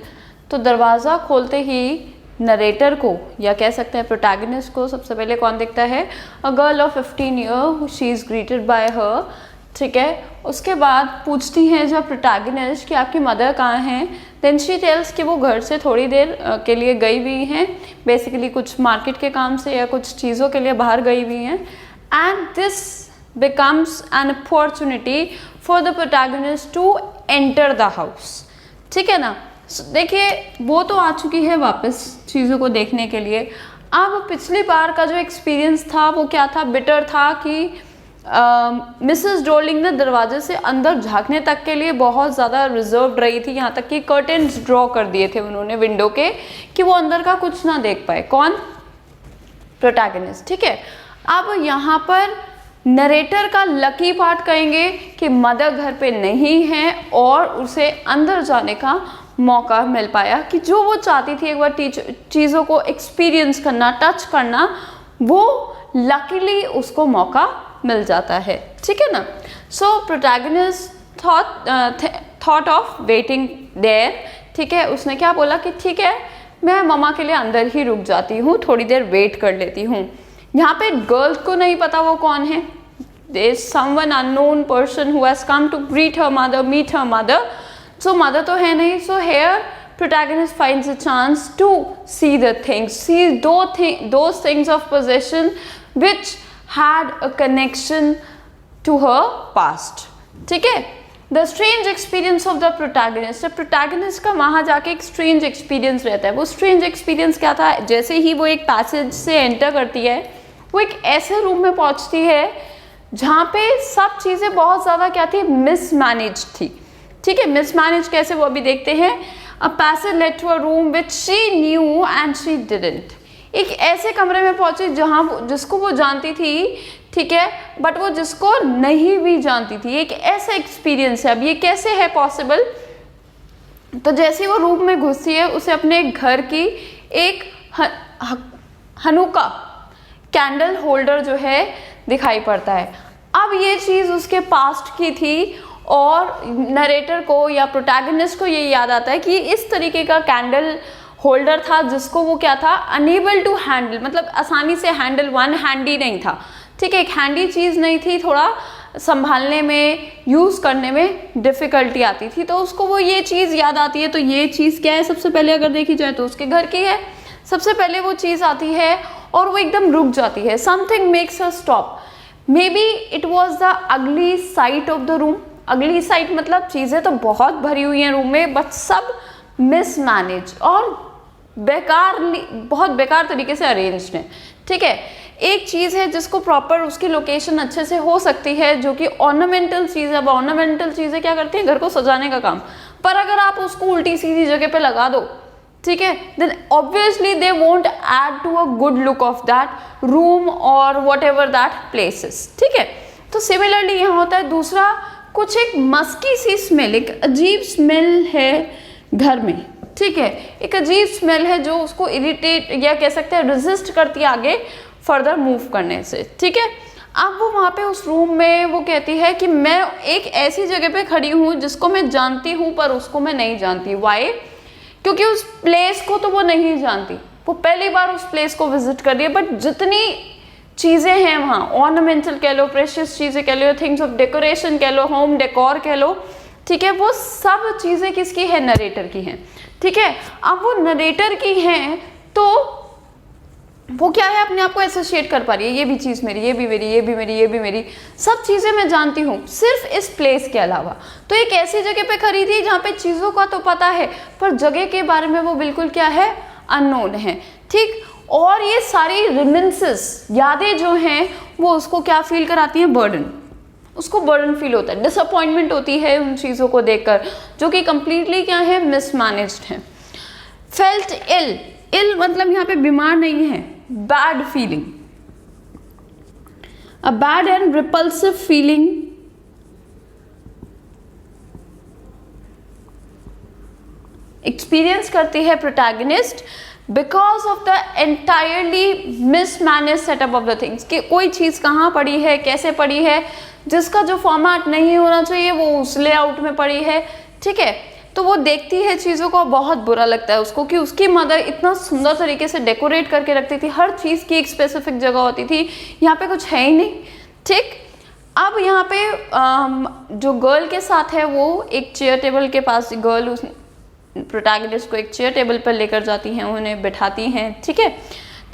तो दरवाज़ा खोलते ही नरेटर को, या कह सकते हैं प्रोटैगनिस्ट को, सबसे पहले कौन दिखता है? A girl of 15 year, she is greeted bye हर, ठीक है। उसके बाद पूछती हैं जब प्रोटैगनिस्ट कि आपकी मदर कहाँ हैं, देन शी टेल्स कि वो घर से थोड़ी देर के लिए गई हुई हैं, बेसिकली कुछ मार्केट के काम से या कुछ चीज़ों के लिए बाहर गई हुई हैं, and this becomes an opportunity for the protagonist to enter the house, ठीक है ना। देखिए वो तो आ चुकी है वापस चीज़ों को देखने के लिए। अब पिछली बार का जो एक्सपीरियंस था वो क्या था? बिटर था कि मिसेस डोर्लिंग ने दरवाजे से अंदर झांकने तक के लिए बहुत ज़्यादा रिजर्व रही थी, यहाँ तक कि कर्टेन्स ड्रॉ कर दिए थे उन्होंने विंडो के, कि वो अंदर का कुछ ना देख पाए। कौन? प्रोटैगनिस्ट, ठीक है। अब यहाँ पर नरेटर का लकी पार्ट कहेंगे कि मदर घर पे नहीं है और उसे अंदर जाने का मौका मिल पाया, कि जो वो चाहती थी एक बार चीज़ों को एक्सपीरियंस करना, टच करना, वो लकीली उसको मौका मिल जाता है, ठीक है ना। So protagonist thought of waiting there, ठीक है। उसने क्या बोला कि ठीक है मैं मम्मा के लिए अंदर ही रुक जाती हूँ, थोड़ी देर वेट कर लेती हूँ। यहाँ पे गर्ल को नहीं पता वो कौन है, there is someone unknown person who has come to greet her mother, meet her mother. So mother तो है नहीं, so here protagonist finds a chance to see the things, see those things of possession which had a connection to her past, ठीक है। The strange experience of the protagonist, protagonist का वहाँ जाके एक strange experience रहता है। वो strange experience क्या था, जैसे ही वो एक passage से enter करती है, वो एक ऐसे रूम में पहुँचती है जहाँ पे सब चीज़ें बहुत ज़्यादा क्या थी, मिसमैनेज थी, ठीक है। मिसमैनेज कैसे वो अभी देखते हैं। A passage led to a room which she knew and she didn't, एक ऐसे कमरे में पहुंची जहाँ जिसको वो जानती थी, ठीक है, बट वो जिसको नहीं भी जानती थी। एक ऐसा एक्सपीरियंस है। अब ये कैसे है पॉसिबल, तो जैसे वो रूम में घुसती है उसे अपने घर की एक हनुका कैंडल होल्डर जो है दिखाई पड़ता है। अब ये चीज़ उसके पास्ट की थी और नरेटर को या प्रोटैगनिस्ट को ये याद आता है कि इस तरीके का कैंडल होल्डर था जिसको वो क्या था, अनेबल टू हैंडल, मतलब आसानी से हैंडल, वन हैंडी नहीं था, ठीक है, एक हैंडी चीज़ नहीं थी, थोड़ा संभालने में, यूज़ करने में डिफ़िकल्टी आती थी। तो उसको वो ये चीज़ याद आती है। तो ये चीज़ क्या है, सबसे पहले अगर देखी जाए तो उसके घर की है। सबसे पहले वो चीज़ आती है और वो एकदम रुक जाती है। Something makes her stop. May be it was the ugly site of the room. अगली साइट मतलब चीज़ें तो बहुत भरी हुई हैं रूम में, बट सब मिसमैनेज और बहुत बेकार तरीके से अरेंज्ड है, ठीक है। एक चीज़ है जिसको प्रॉपर उसकी लोकेशन अच्छे से हो सकती है, जो कि ऑर्नामेंटल चीज़ है। अब ऑर्नामेंटल चीज़ें क्या करती हैं, घर को सजाने का काम, पर अगर आप उसको उल्टी सीधी जगह पे लगा दो, ठीक है, then obviously they won't add to a good look of that room और वट एवर दैट प्लेसेस, ठीक है। तो सिमिलरली यहाँ होता है दूसरा, कुछ एक मस्की सी स्मेल, एक अजीब स्मेल है घर में, ठीक है, एक अजीब स्मेल है जो उसको इरिटेट या कह सकते हैं रेजिस्ट करती है आगे फर्दर मूव करने से, ठीक है। अब वो वहाँ पे उस रूम में वो कहती है कि मैं एक ऐसी जगह पे खड़ी हूँ जिसको मैं जानती हूँ पर उसको मैं नहीं जानती। वाई? क्योंकि उस प्लेस को तो वो नहीं जानती, वो पहली बार उस प्लेस को विजिट कर रही है, बट जितनी चीज़ें हैं वहाँ, ऑर्नामेंटल कह लो, प्रेशियस चीज़ें कह लो, थिंग्स ऑफ डेकोरेशन कह लो, होम डेकोर कह लो, ठीक है, वो सब चीज़ें किसकी है, नरेटर की हैं, ठीक है। अब वो नरेटर की हैं तो वो क्या है, अपने आप को एसोसिएट कर पा रही है, ये भी चीज़ मेरी, ये भी मेरी, ये भी मेरी, ये भी मेरी, सब चीज़ें मैं जानती हूँ सिर्फ इस प्लेस के अलावा। तो एक ऐसी जगह पे खड़ी थी जहाँ पे चीज़ों का तो पता है पर जगह के बारे में वो बिल्कुल क्या है, अननोन है, ठीक। और ये सारी रिमिनेंसेस, यादें जो हैं वो उसको क्या फील कराती हैं, बर्डन, उसको बर्डन फील होता है, डिसअपॉइंटमेंट होती है उन चीज़ों को देखकर जो कि कंप्लीटली क्या है, मिसमैनेज्ड है। फेल्ट इल, इल मतलब यहाँ पे बीमार नहीं है, bad feeling, a bad and repulsive feeling experience करती है protagonist because of the entirely mismanage setup of the things, कि कोई चीज़ कहाँ पड़ी है, कैसे पड़ी है, जिसका जो फॉर्मेट नहीं होना चाहिए वो उस लेआउट में पड़ी है, ठीक है। तो वो देखती है चीज़ों को, बहुत बुरा लगता है उसको कि उसकी मदर इतना सुंदर तरीके से डेकोरेट करके रखती थी, हर चीज़ की एक स्पेसिफिक जगह होती थी, यहाँ पे कुछ है ही नहीं, ठीक। अब यहाँ पे जो गर्ल के साथ है वो एक चेयर टेबल के पास, गर्ल उस प्रोटैगनिस्ट को एक चेयर टेबल पर लेकर जाती हैं, उन्हें बिठाती हैं, ठीक है।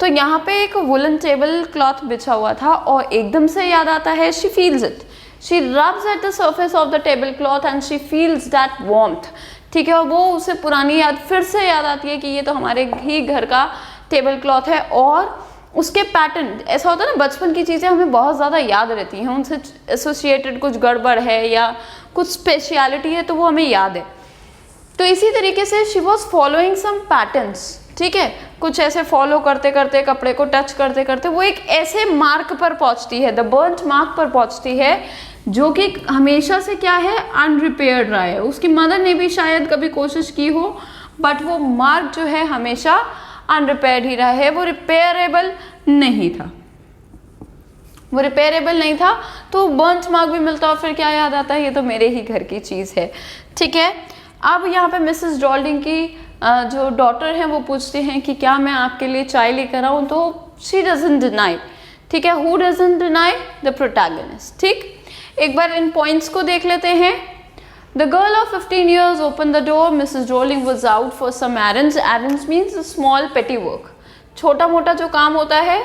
तो यहाँ पे एक वुलन टेबल क्लॉथ बिछा हुआ था और एकदम से याद आता है, she feels it, she rubs at the surface of the table cloth and she feels that warmth, ठीक है। और वो उसे पुरानी याद फिर से याद आती है कि ये तो हमारे ही घर का टेबल क्लॉथ है। और उसके पैटर्न, ऐसा होता है ना, बचपन की चीज़ें हमें बहुत ज़्यादा याद रहती हैं, उनसे एसोसिएटेड कुछ गड़बड़ है या कुछ स्पेशलिटी है तो वो हमें याद है। तो इसी तरीके से she was following some patterns, ठीक है, कुछ ऐसे फॉलो करते करते, कपड़े को टच करते करते वो एक ऐसे मार्क पर पहुंचती है, द बर्न्ट मार्क पर पहुंचती है, जो कि हमेशा से क्या है, अनरिपेयर्ड रहा है। उसकी मदर ने भी शायद कभी कोशिश की हो, बट वो मार्क जो है हमेशा अनरिपेयर्ड ही रहा है, वो रिपेयरेबल नहीं था। वो रिपेयरेबल नहीं था, तो बर्न्ट मार्क भी मिलता और फिर क्या याद आता है, ये तो मेरे ही घर की चीज़ है। ठीक है, अब यहाँ पे मिसेस डॉल्डिंग की जो डॉटर है वो पूछते हैं कि क्या मैं आपके लिए चाय लेकर आऊँ, तो शी डजंट डिनाई। ठीक है, who doesn't deny? The protagonist. ठीक, एक बार इन पॉइंट्स को देख लेते हैं। The girl of 15 years opened the door. Mrs. Rowling was out for some errands. Errands means small petty work. छोटा मोटा जो काम होता है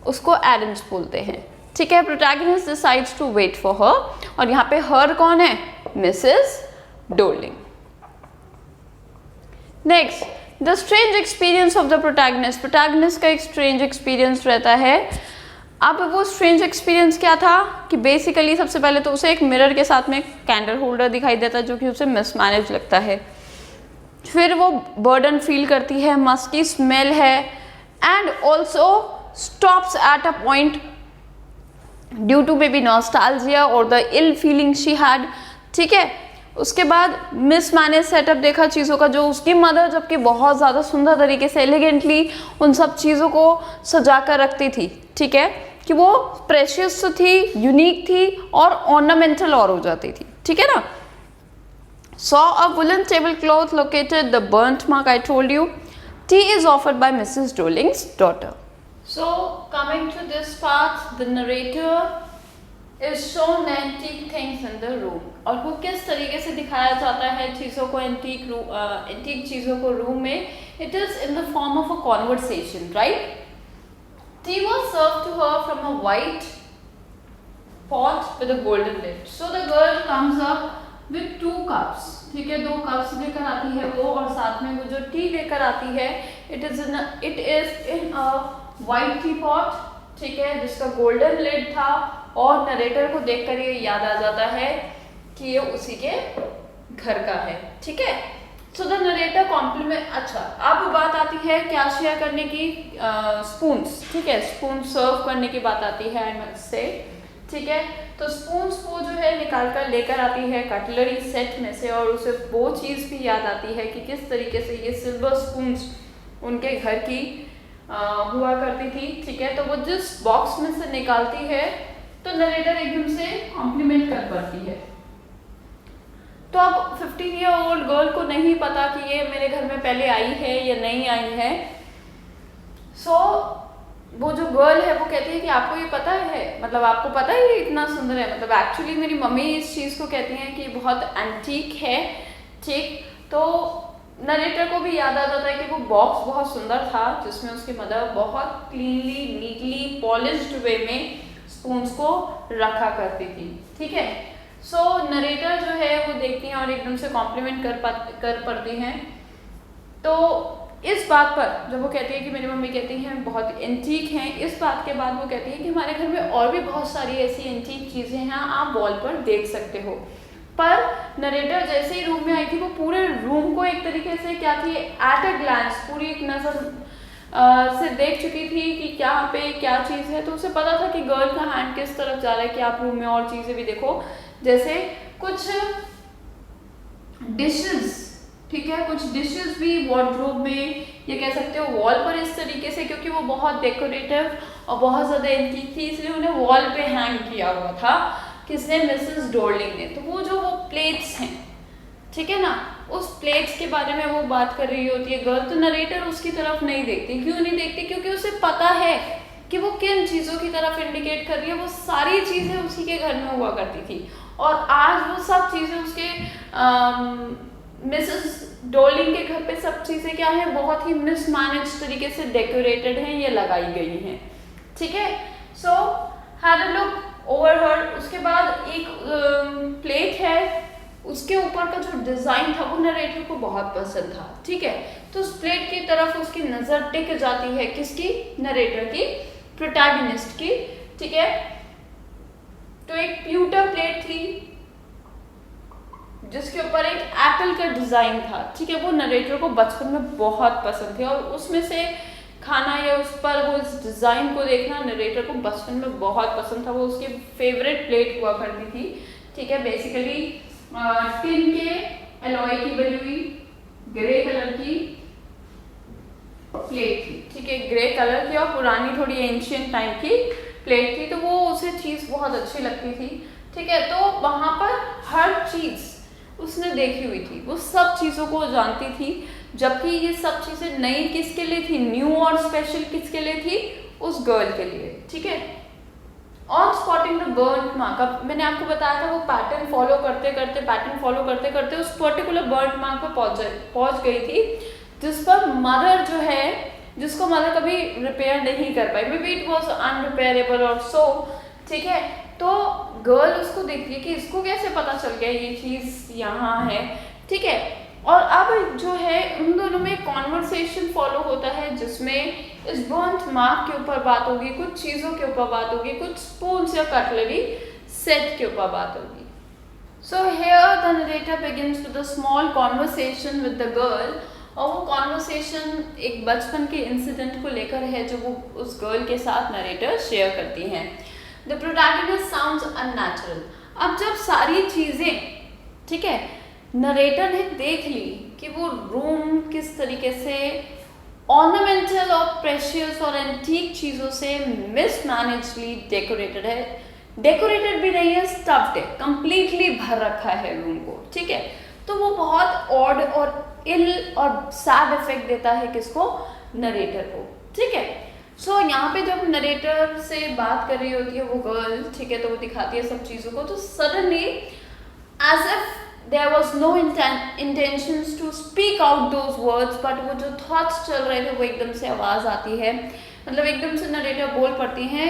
उसको errands बोलते हैं। ठीक है, protagonist decides to wait for her. और यहाँ पे her कौन है? Mrs. Rowling. Next, the strange experience of the protagonist. Protagonist का एक strange experience रहता है। अब वो स्ट्रेंज एक्सपीरियंस क्या था कि बेसिकली सबसे पहले तो उसे एक मिरर के साथ में एक कैंडल होल्डर दिखाई देता है जो कि उसे मिसमैनेज लगता है। फिर वो बर्डन फील करती है, मस्की स्मेल है, and also stops at a point due to maybe nostalgia और the ill feeling she had. ठीक है, उसके बाद मिसमैनेज सेटअप देखा चीज़ों का, जो उसकी मदर जबकि बहुत ज़्यादा सुंदर तरीके से एलिगेंटली उन सब चीज़ों को सजा कर रखती थी। ठीक है, कि वो प्रेशियस तो थी, यूनिक थी और ऑर्नामेंटल और हो जाती थी। ठीक है ना। Saw a woollen table cloth located the burnt mark I told you. Tea is offered by Mrs Dorling's daughter. So coming to this part, the narrator is shown antique things in the room. और वो किस तरीके से दिखाया जाता है चीज़ों को, एंटीक चीज़ों को रूम में। It is in the form of a conversation, right. Tea was served to her from a white pot with a golden lid. So the girl comes up with 2 cups. ठीक है, 2 cups लेकर आती है वो, और साथ में वो जो टी लेकर आती है it is in a white tea pot. ठीक है, जिसका गोल्डन लिड था, और नरेटर को देखकर ये याद आ जाता है कि ये उसी के घर का है। ठीक है, सो द नरेटर कॉम्प्लीमेंट। अच्छा, अब बात आती है क्या शेयर करने की, स्पून्स। ठीक है, स्पून सर्व करने की बात आती है आई मस्ट से। ठीक है, तो स्पून्स को जो है निकाल कर लेकर आती है कटलरी सेट में से, और उसे वो चीज़ भी याद आती है कि किस तरीके से ये सिल्वर स्पून्स उनके घर की हुआ करती थी। ठीक है, तो वो जिस बॉक्स में से निकालती है तो नरेटर एकदम से कॉम्प्लीमेंट कर पड़ती है। तो अब 15 ईयर ओल्ड गर्ल को नहीं पता कि ये मेरे घर में पहले आई है या नहीं आई है। सो वो जो गर्ल है वो कहती है कि आपको ये पता है, मतलब आपको पता है ये इतना सुंदर है। मतलब एक्चुअली मेरी मम्मी इस चीज़ को कहती हैं कि बहुत एंटीक है। ठीक, तो नरेटर को भी याद आ जाता है कि वो बॉक्स बहुत सुंदर था जिसमें उसकी मदर बहुत क्लीनली, नीटली, पॉलिश्ड वे में स्पून्स को रखा करती थी। ठीक है, सो नरेटर जो है वो देखती हैं और एकदम से कॉम्प्लीमेंट कर पड़ती हैं। तो इस बात पर जब वो कहती है कि मेरी मम्मी कहती हैं बहुत एंटीक हैं, इस बात के बाद वो कहती है कि हमारे घर में और भी बहुत सारी ऐसी एंटीक चीज़ें हैं, आप वॉल पर देख सकते हो। पर नरेटर जैसे ही रूम में आई थी वो पूरे रूम को एक तरीके से क्या थी, एट अ ग्लांस पूरी एक नज़र से देख चुकी थी कि क्या पे क्या चीज़ है। तो उसे पता था कि गर्ल का हैंड किस तरफ जा रहा है कि आप रूम में और चीज़ें भी देखो, जैसे कुछ डिशेस। ठीक है, कुछ डिशेस भी वार्डरोब में, ये कह सकते हो वॉल पर इस तरीके से, क्योंकि वो बहुत डेकोरेटिव और बहुत ज़्यादा एंटीक थी इसलिए उन्हें वॉल पे हैंग किया हुआ था। किसने? मिसेस डॉर्लिंग ने। तो वो जो वो प्लेट्स हैं, ठीक है ना, उस प्लेट्स के बारे में वो बात कर रही होती है गर्ल। तो नरेटर उसकी तरफ नहीं देखती। क्यों नहीं देखती? क्योंकि उसे पता है कि वो किन चीज़ों की तरफ इंडिकेट कर रही है। वो सारी चीज़ें उसी के घर में हुआ करती थी और आज वो सब चीज़ें उसके मिसेस डॉर्लिंग के घर पे सब चीज़ें क्या है, बहुत ही मिसमैनेज तरीके से डेकोरेटेड हैं, ये लगाई गई हैं। ठीक है, so have a look over हर। उसके बाद एक प्लेट है, उसके ऊपर का जो डिज़ाइन था वो नरेटर को बहुत पसंद था। ठीक है, तो उस प्लेट की तरफ उसकी नज़र टिक जाती है। किसकी? नरेटर की, प्रोटैगनिस्ट की। ठीक है, तो एक प्यूटर प्लेट थी जिसके ऊपर एक एप्पल का डिज़ाइन था। ठीक है, वो नरेटर को बचपन में बहुत पसंद थी और उसमें से खाना या उस पर वो इस डिज़ाइन को देखना नरेटर को बचपन में बहुत पसंद था। वो उसकी फेवरेट प्लेट हुआ करती थी। ठीक है, बेसिकली टिन के एलॉय की बनी हुई ग्रे कलर की प्लेट थी। ठीक है, ग्रे कलर की और पुरानी थोड़ी एंशियंट टाइम की प्लेट थी, तो वो उसे चीज़ बहुत अच्छी लगती थी, ठीक है। तो वहाँ पर हर चीज़ उसने देखी हुई थी, वो सब चीज़ों को जानती थी, जबकि ये सब चीज़ें नई किसके लिए थी, न्यू और स्पेशल किसके लिए थी, उस गर्ल के लिए, ठीक है। On spotting the burnt mark, अब मैंने आपको बताया था वो पैटर्न फॉलो करते करते उस पर्टिकुलर बर्न्ट मार्क पर पहुंच गई थी, जिस पर मदर जो है, जिसको मदर कभी रिपेयर नहीं कर पाई, मे बी इट वॉज अनरिपेयरेबल और सो, ठीक है। तो गर्ल उसको देखती है कि इसको कैसे पता चल गया ये चीज़ यहाँ है, ठीक है। और अब जो है उन दोनों में कॉन्वर्सेशन फॉलो होता है, जिसमें इस बर्न्ट मार्क के ऊपर बात होगी, कुछ चीज़ों के ऊपर बात होगी, कुछ स्पून्स या कटलरी सेट के ऊपर बात होगी। So here the narrator begins with a small conversation with the girl, और वो कॉन्वर्सेशन एक बचपन के इंसिडेंट को लेकर है जो वो उस गर्ल के साथ नरेटर शेयर करती हैं। The protagonist sounds unnatural. अब जब सारी चीज़ें, ठीक है, नरेटर ने देख ली कि वो रूम किस तरीके से ऑर्नामेंटल और प्रेशियस और एंटीक चीज़ों से मिसमैनेजली डेकोरेटेड है, डेकोरेटेड भी नहीं है, स्टफ्ड है, कंप्लीटली भर रखा है रूम को, ठीक है। तो वो बहुत ऑड और इल और सैड इफेक्ट देता है किसको, नरेटर को, ठीक है। सो यहाँ पे जब नरेटर से बात कर रही होती है वो गर्ल, ठीक है, तो वो दिखाती है सब चीज़ों को, तो suddenly as if there was no intentions to speak out those words, but वो जो thoughts चल रहे थे वो एकदम से आवाज़ आती है, मतलब एकदम से नरेटर बोल पड़ती हैं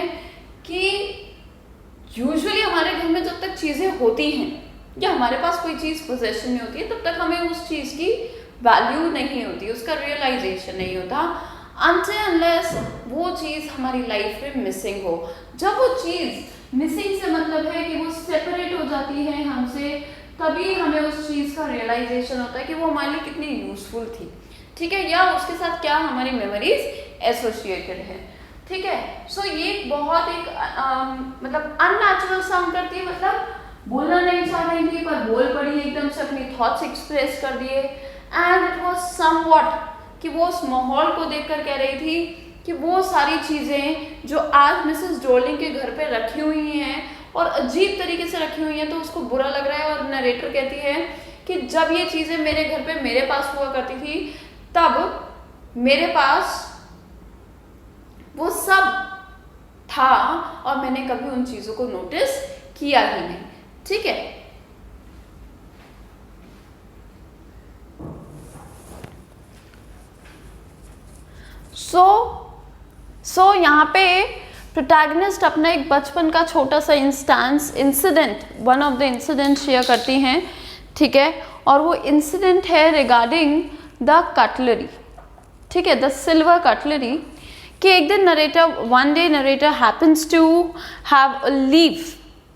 कि यूजुअली हमारे घर में जब तक चीज़ें होती हैं या हमारे पास कोई चीज़ पोजेशन में होती है, तब तक हमें उस चीज़ की वैल्यू नहीं होती, उसका रियलाइजेशन नहीं होता, until unless वो चीज़ हमारी लाइफ में मिसिंग हो। जब वो चीज़ मिसिंग से मतलब है कि वो सेपरेट हो जाती है हमसे, तभी हमें उस चीज़ का रियलाइजेशन होता है कि वो हमारे लिए कितनी यूजफुल थी, ठीक है, या उसके साथ क्या हमारी मेमोरीज एसोसिएटेड है, ठीक है। सो ये बहुत एक मतलब अननेचुरल साउंड करती है, मतलब बोलना नहीं चाह रही थी पर बोल पड़ी, एकदम से अपनी थॉट्स एक्सप्रेस कर दिए, एंड इट वाज समवॉट कि वो उस माहौल को देखकर कह रही थी कि वो सारी चीज़ें जो आज मिसेस डोर्लिंग के घर पे रखी हुई हैं और अजीब तरीके से रखी हुई हैं, तो उसको बुरा लग रहा है। और नरेटर कहती है कि जब ये चीज़ें मेरे घर पे मेरे पास हुआ करती थी, तब मेरे पास वो सब था और मैंने कभी उन चीज़ों को नोटिस किया ही नहीं, ठीक है। सो यहाँ पे प्रोटैगनिस्ट अपना एक बचपन का छोटा सा incident, one of the incident share करती हैं, ठीक है। और वो इंसिडेंट है रिगार्डिंग द कटलरी, ठीक है, द सिल्वर कटलरी, कि एक दिन one day narrator happens to have a leave,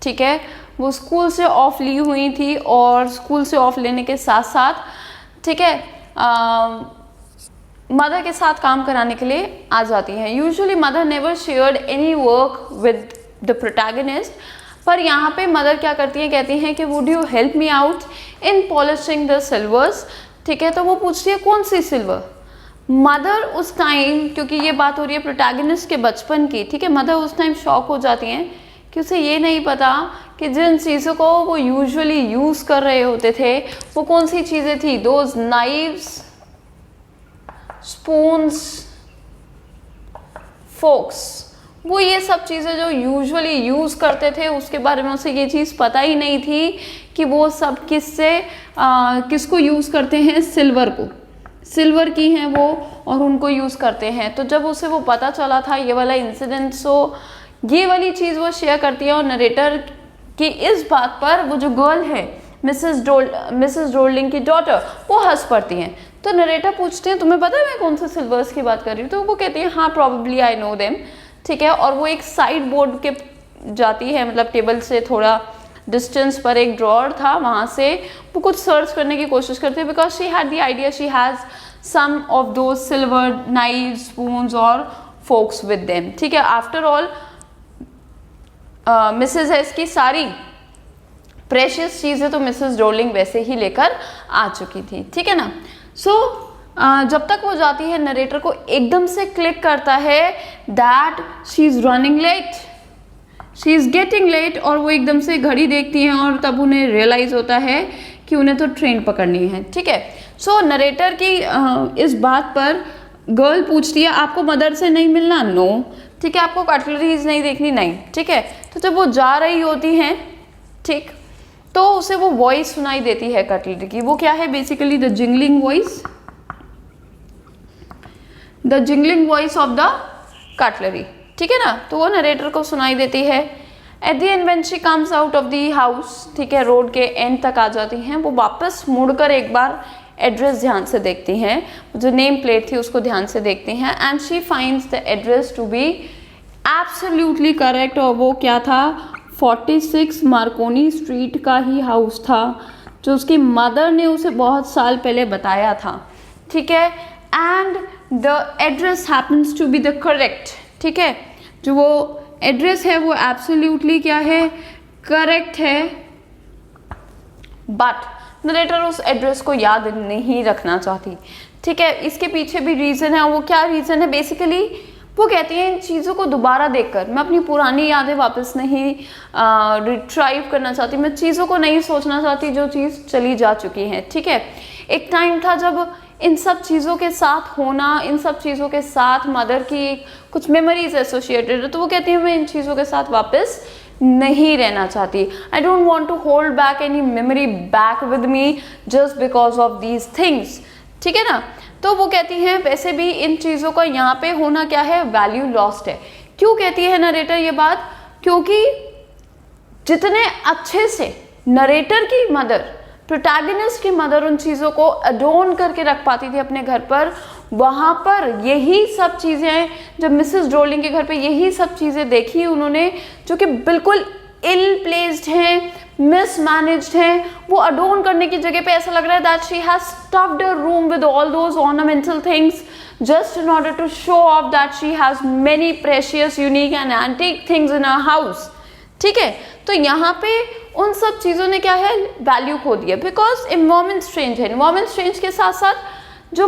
ठीक है, वो स्कूल से ऑफ ली हुई थी और स्कूल से ऑफ लेने के साथ साथ, ठीक है, मदर के साथ काम कराने के लिए आ जाती हैं। Usually mother never shared any work with the protagonist, पर यहाँ पे मदर क्या करती हैं, कहती हैं कि would you help me out in polishing the silvers, ठीक है। तो वो पूछती है कौन सी सिल्वर। मदर उस टाइम, क्योंकि ये बात हो रही है प्रोटैगनिस्ट के बचपन की, ठीक है, मदर उस टाइम शॉक हो जाती हैं कि उसे ये नहीं पता कि जिन चीज़ों को वो यूजुअली यूज़ कर रहे होते थे वो कौन सी चीज़ें थी। दोज नाइव्स, स्पून्स, फोक्स, वो ये सब चीज़ें जो यूजुअली यूज़ करते थे, उसके बारे में उसे ये चीज़ पता ही नहीं थी कि वो सब किसको यूज़ करते हैं, सिल्वर को, सिल्वर की हैं वो और उनको यूज़ करते हैं। तो जब उसे वो पता चला था ये वाला इंसिडेंट, सो ये वाली चीज़ वो शेयर करती है और नरेटर की इस बात पर वो जो गर्ल है मिसेस डोर्लिंग की डॉटर, वो हंस पड़ती हैं। तो नरेटर पूछते हैं तुम्हें पता है मैं कौन से सिल्वर्स की बात कर रही हूँ। तो वो कहती है हाँ प्रॉबेबली आई नो देम, ठीक है। और वो एक साइड बोर्ड के जाती है, मतलब टेबल से थोड़ा डिस्टेंस पर एक ड्रॉअर था, वहाँ से वो कुछ सर्च करने की कोशिश करती है, because she had the idea she has some of those silver knife, spoons और फोक्स विद देम, ठीक है। आफ्टर ऑल मिसेस एस की सारी प्रेशियस चीज़ें तो मिसेस डोर्लिंग वैसे ही लेकर आ चुकी थी, ठीक है ना। सो जब तक वो जाती है, नरेटर को एकदम से क्लिक करता है that she is running late, she is getting late, और वो एकदम से घड़ी देखती हैं और तब उन्हें रियलाइज़ होता है कि उन्हें तो ट्रेन पकड़नी है, ठीक है। सो नरेटर की इस बात पर गर्ल पूछती है आपको मदर से नहीं मिलना? नो, ठीक है। आपको कटलरीज नहीं देखनी? नहीं, ठीक है। तो जब वो जा रही होती हैं, ठीक, तो उसे वो वॉइस सुनाई देती है कटलरी की। वो क्या है? Basically the jingling voice, the jingling voice of the cutlery, ठीक है ना। तो वो नरेटर को सुनाई देती है। At the end when she comes out of the house, ठीक है, रोड के एंड तक आ जाती हैं, वो वापस मुड़कर एक बार एड्रेस ध्यान से देखती हैं, जो नेम प्लेट थी उसको ध्यान से देखती हैं, and she finds the address to be absolutely correct. और वो क्या था? 46 मार्कोनी स्ट्रीट का ही हाउस था, जो उसकी मदर ने उसे बहुत साल पहले बताया था, ठीक है। And the address happens to be the correct, ठीक है। जो वो एड्रेस है वो एब्सोल्युटली क्या है? करेक्ट है। बट नरेटर उस एड्रेस को याद नहीं रखना चाहती, ठीक है। इसके पीछे भी रीज़न है। वो क्या रीज़न है? बेसिकली वो कहती है इन चीज़ों को दोबारा देखकर मैं अपनी पुरानी यादें वापस नहीं रिट्राइव करना चाहती, मैं चीज़ों को नहीं सोचना चाहती जो चीज़ चली जा चुकी है, ठीक है। एक टाइम था जब इन सब चीज़ों के साथ होना, इन सब चीज़ों के साथ मदर की कुछ मेमोरीज एसोसिएटेड है, तो वो कहती है मैं इन चीज़ों के साथ वापस नहीं रहना चाहती। I don't want to hold back any memory back with me just because of these things, ठीक है ना। तो वो कहती हैं वैसे भी इन चीज़ों का यहाँ पे होना क्या है? वैल्यू लॉस्ट है। क्यों कहती है नरेटर ये बात? क्योंकि जितने अच्छे से नरेटर की मदर, प्रोटैगनिस्ट की मदर उन चीज़ों को अडोन करके रख पाती थी अपने घर पर, वहाँ पर यही सब चीज़ें जब मिसेस ड्रोलिंग के घर पे यही सब चीज़ें देखी उन्होंने, जो कि बिल्कुल इल प्लेस्ड हैं, मिसमैनेज्ड हैं। वो अडोन करने की जगह पे ऐसा लग रहा है that she has stuffed a room with all those ornamental things just in order to show off that she has many precious, unique and antique things in her house, ठीक है। तो यहाँ पे उन सब चीज़ों ने क्या है? वैल्यू खो दिया, बिकॉज इन्वायरमेंट चेंज है। इन्वायरमेंट चेंज के साथ साथ जो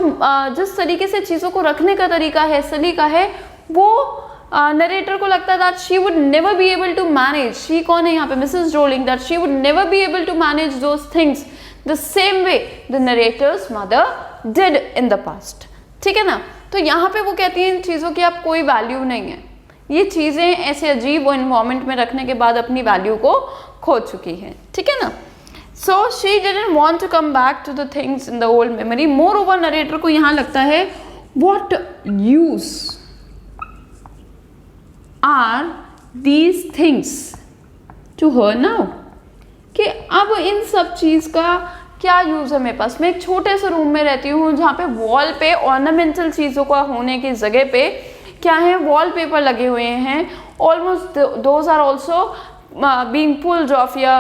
जिस तरीके से चीज़ों को रखने का तरीका है, सलीका है, वो नरेटर को लगता है that she would never be able to manage, शी कौन है यहाँ पे? Mrs Dorling, that she would never be able to manage those things the same way the narrator's mother did in the past, ठीक है ना। तो यहाँ पे वो कहती हैं इन चीज़ों की अब कोई वैल्यू नहीं है, ये चीज़ें ऐसे अजीब वो इन्वायरमेंट में रखने के बाद अपनी वैल्यू को खो चुकी हैं, ठीक है ना। So she didn't want to come back to the things in the old memory. Moreover narrator को यहाँ लगता है what use are these things to her now, कि अब इन सब चीज़ का क्या यूज़ है मेरे पास। मैं एक छोटे से रूम में रहती हूँ जहाँ पे वॉल पे ऑर्नामेंटल चीज़ों का होने की जगह पे क्या है? वॉलपेपर लगे हुए हैं। Almost those are also being pulled off या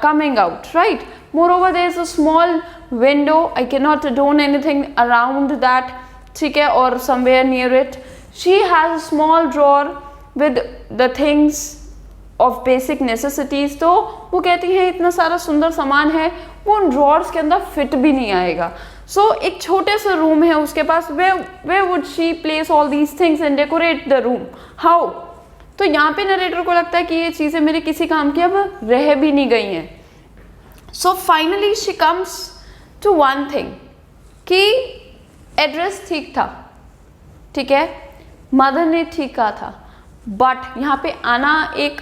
coming out, right? Moreover, there is a small window. I cannot adorn anything around that, ठीक है, or somewhere near it. She has a small drawer with the things of basic necessities. तो वो कहती हैं इतना सारा सुंदर सामान है, वो उन ड्रॉर्स के अंदर फिट भी नहीं आएगा। सो एक छोटे से रूम है उसके पास, where would she place all these things and decorate the room? How? तो यहाँ पे नरेटर को लगता है कि ये चीज़ें मेरे किसी काम की अब रह भी नहीं गई हैं। So finally she comes to one thing कि एड्रेस ठीक था, ठीक है, मदर ने ठीक कहा था, बट यहाँ पे आना एक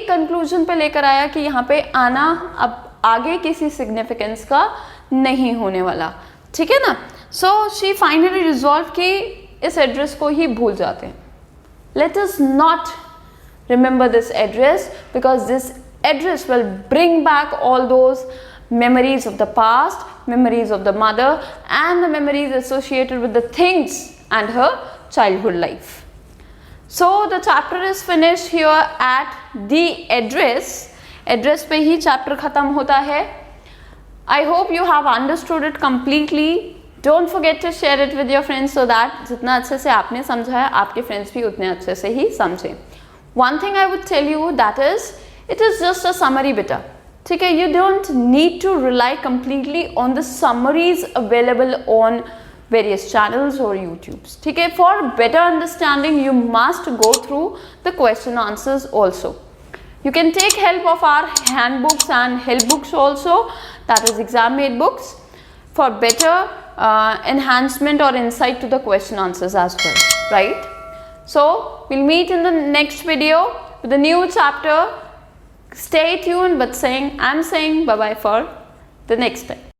कंक्लूजन पे लेकर आया कि यहाँ पे आना अब आगे किसी सिग्निफिकेंस का नहीं होने वाला, ठीक है ना। सो शी फाइनली रिजॉल्व कि इस एड्रेस को ही भूल जाते हैं। Let us not remember this address, because this address will bring back all those memories of the past, memories of the mother, and the memories associated with the things and her childhood life. So the chapter is finished here at the address. Address पे ही chapter खत्म होता है। I hope you have understood it completely. Don't forget to share it with your friends so that जितना अच्छे से आपने समझा है आपके फ्रेंड्स भी उतने अच्छे से ही समझें। One thing I would tell you that is it is just a summary बेटा, ठीक है। You don't need to rely completely on the summaries available on various channels or YouTubes. ठीक है, for better understanding you must go through the question answers also. You can take help of our handbooks and help books also, that is exam made books, for better enhancement or insight to the question answers as well, right? So we'll meet in the next video with a new chapter. Stay tuned, but I'm saying bye bye for the next time.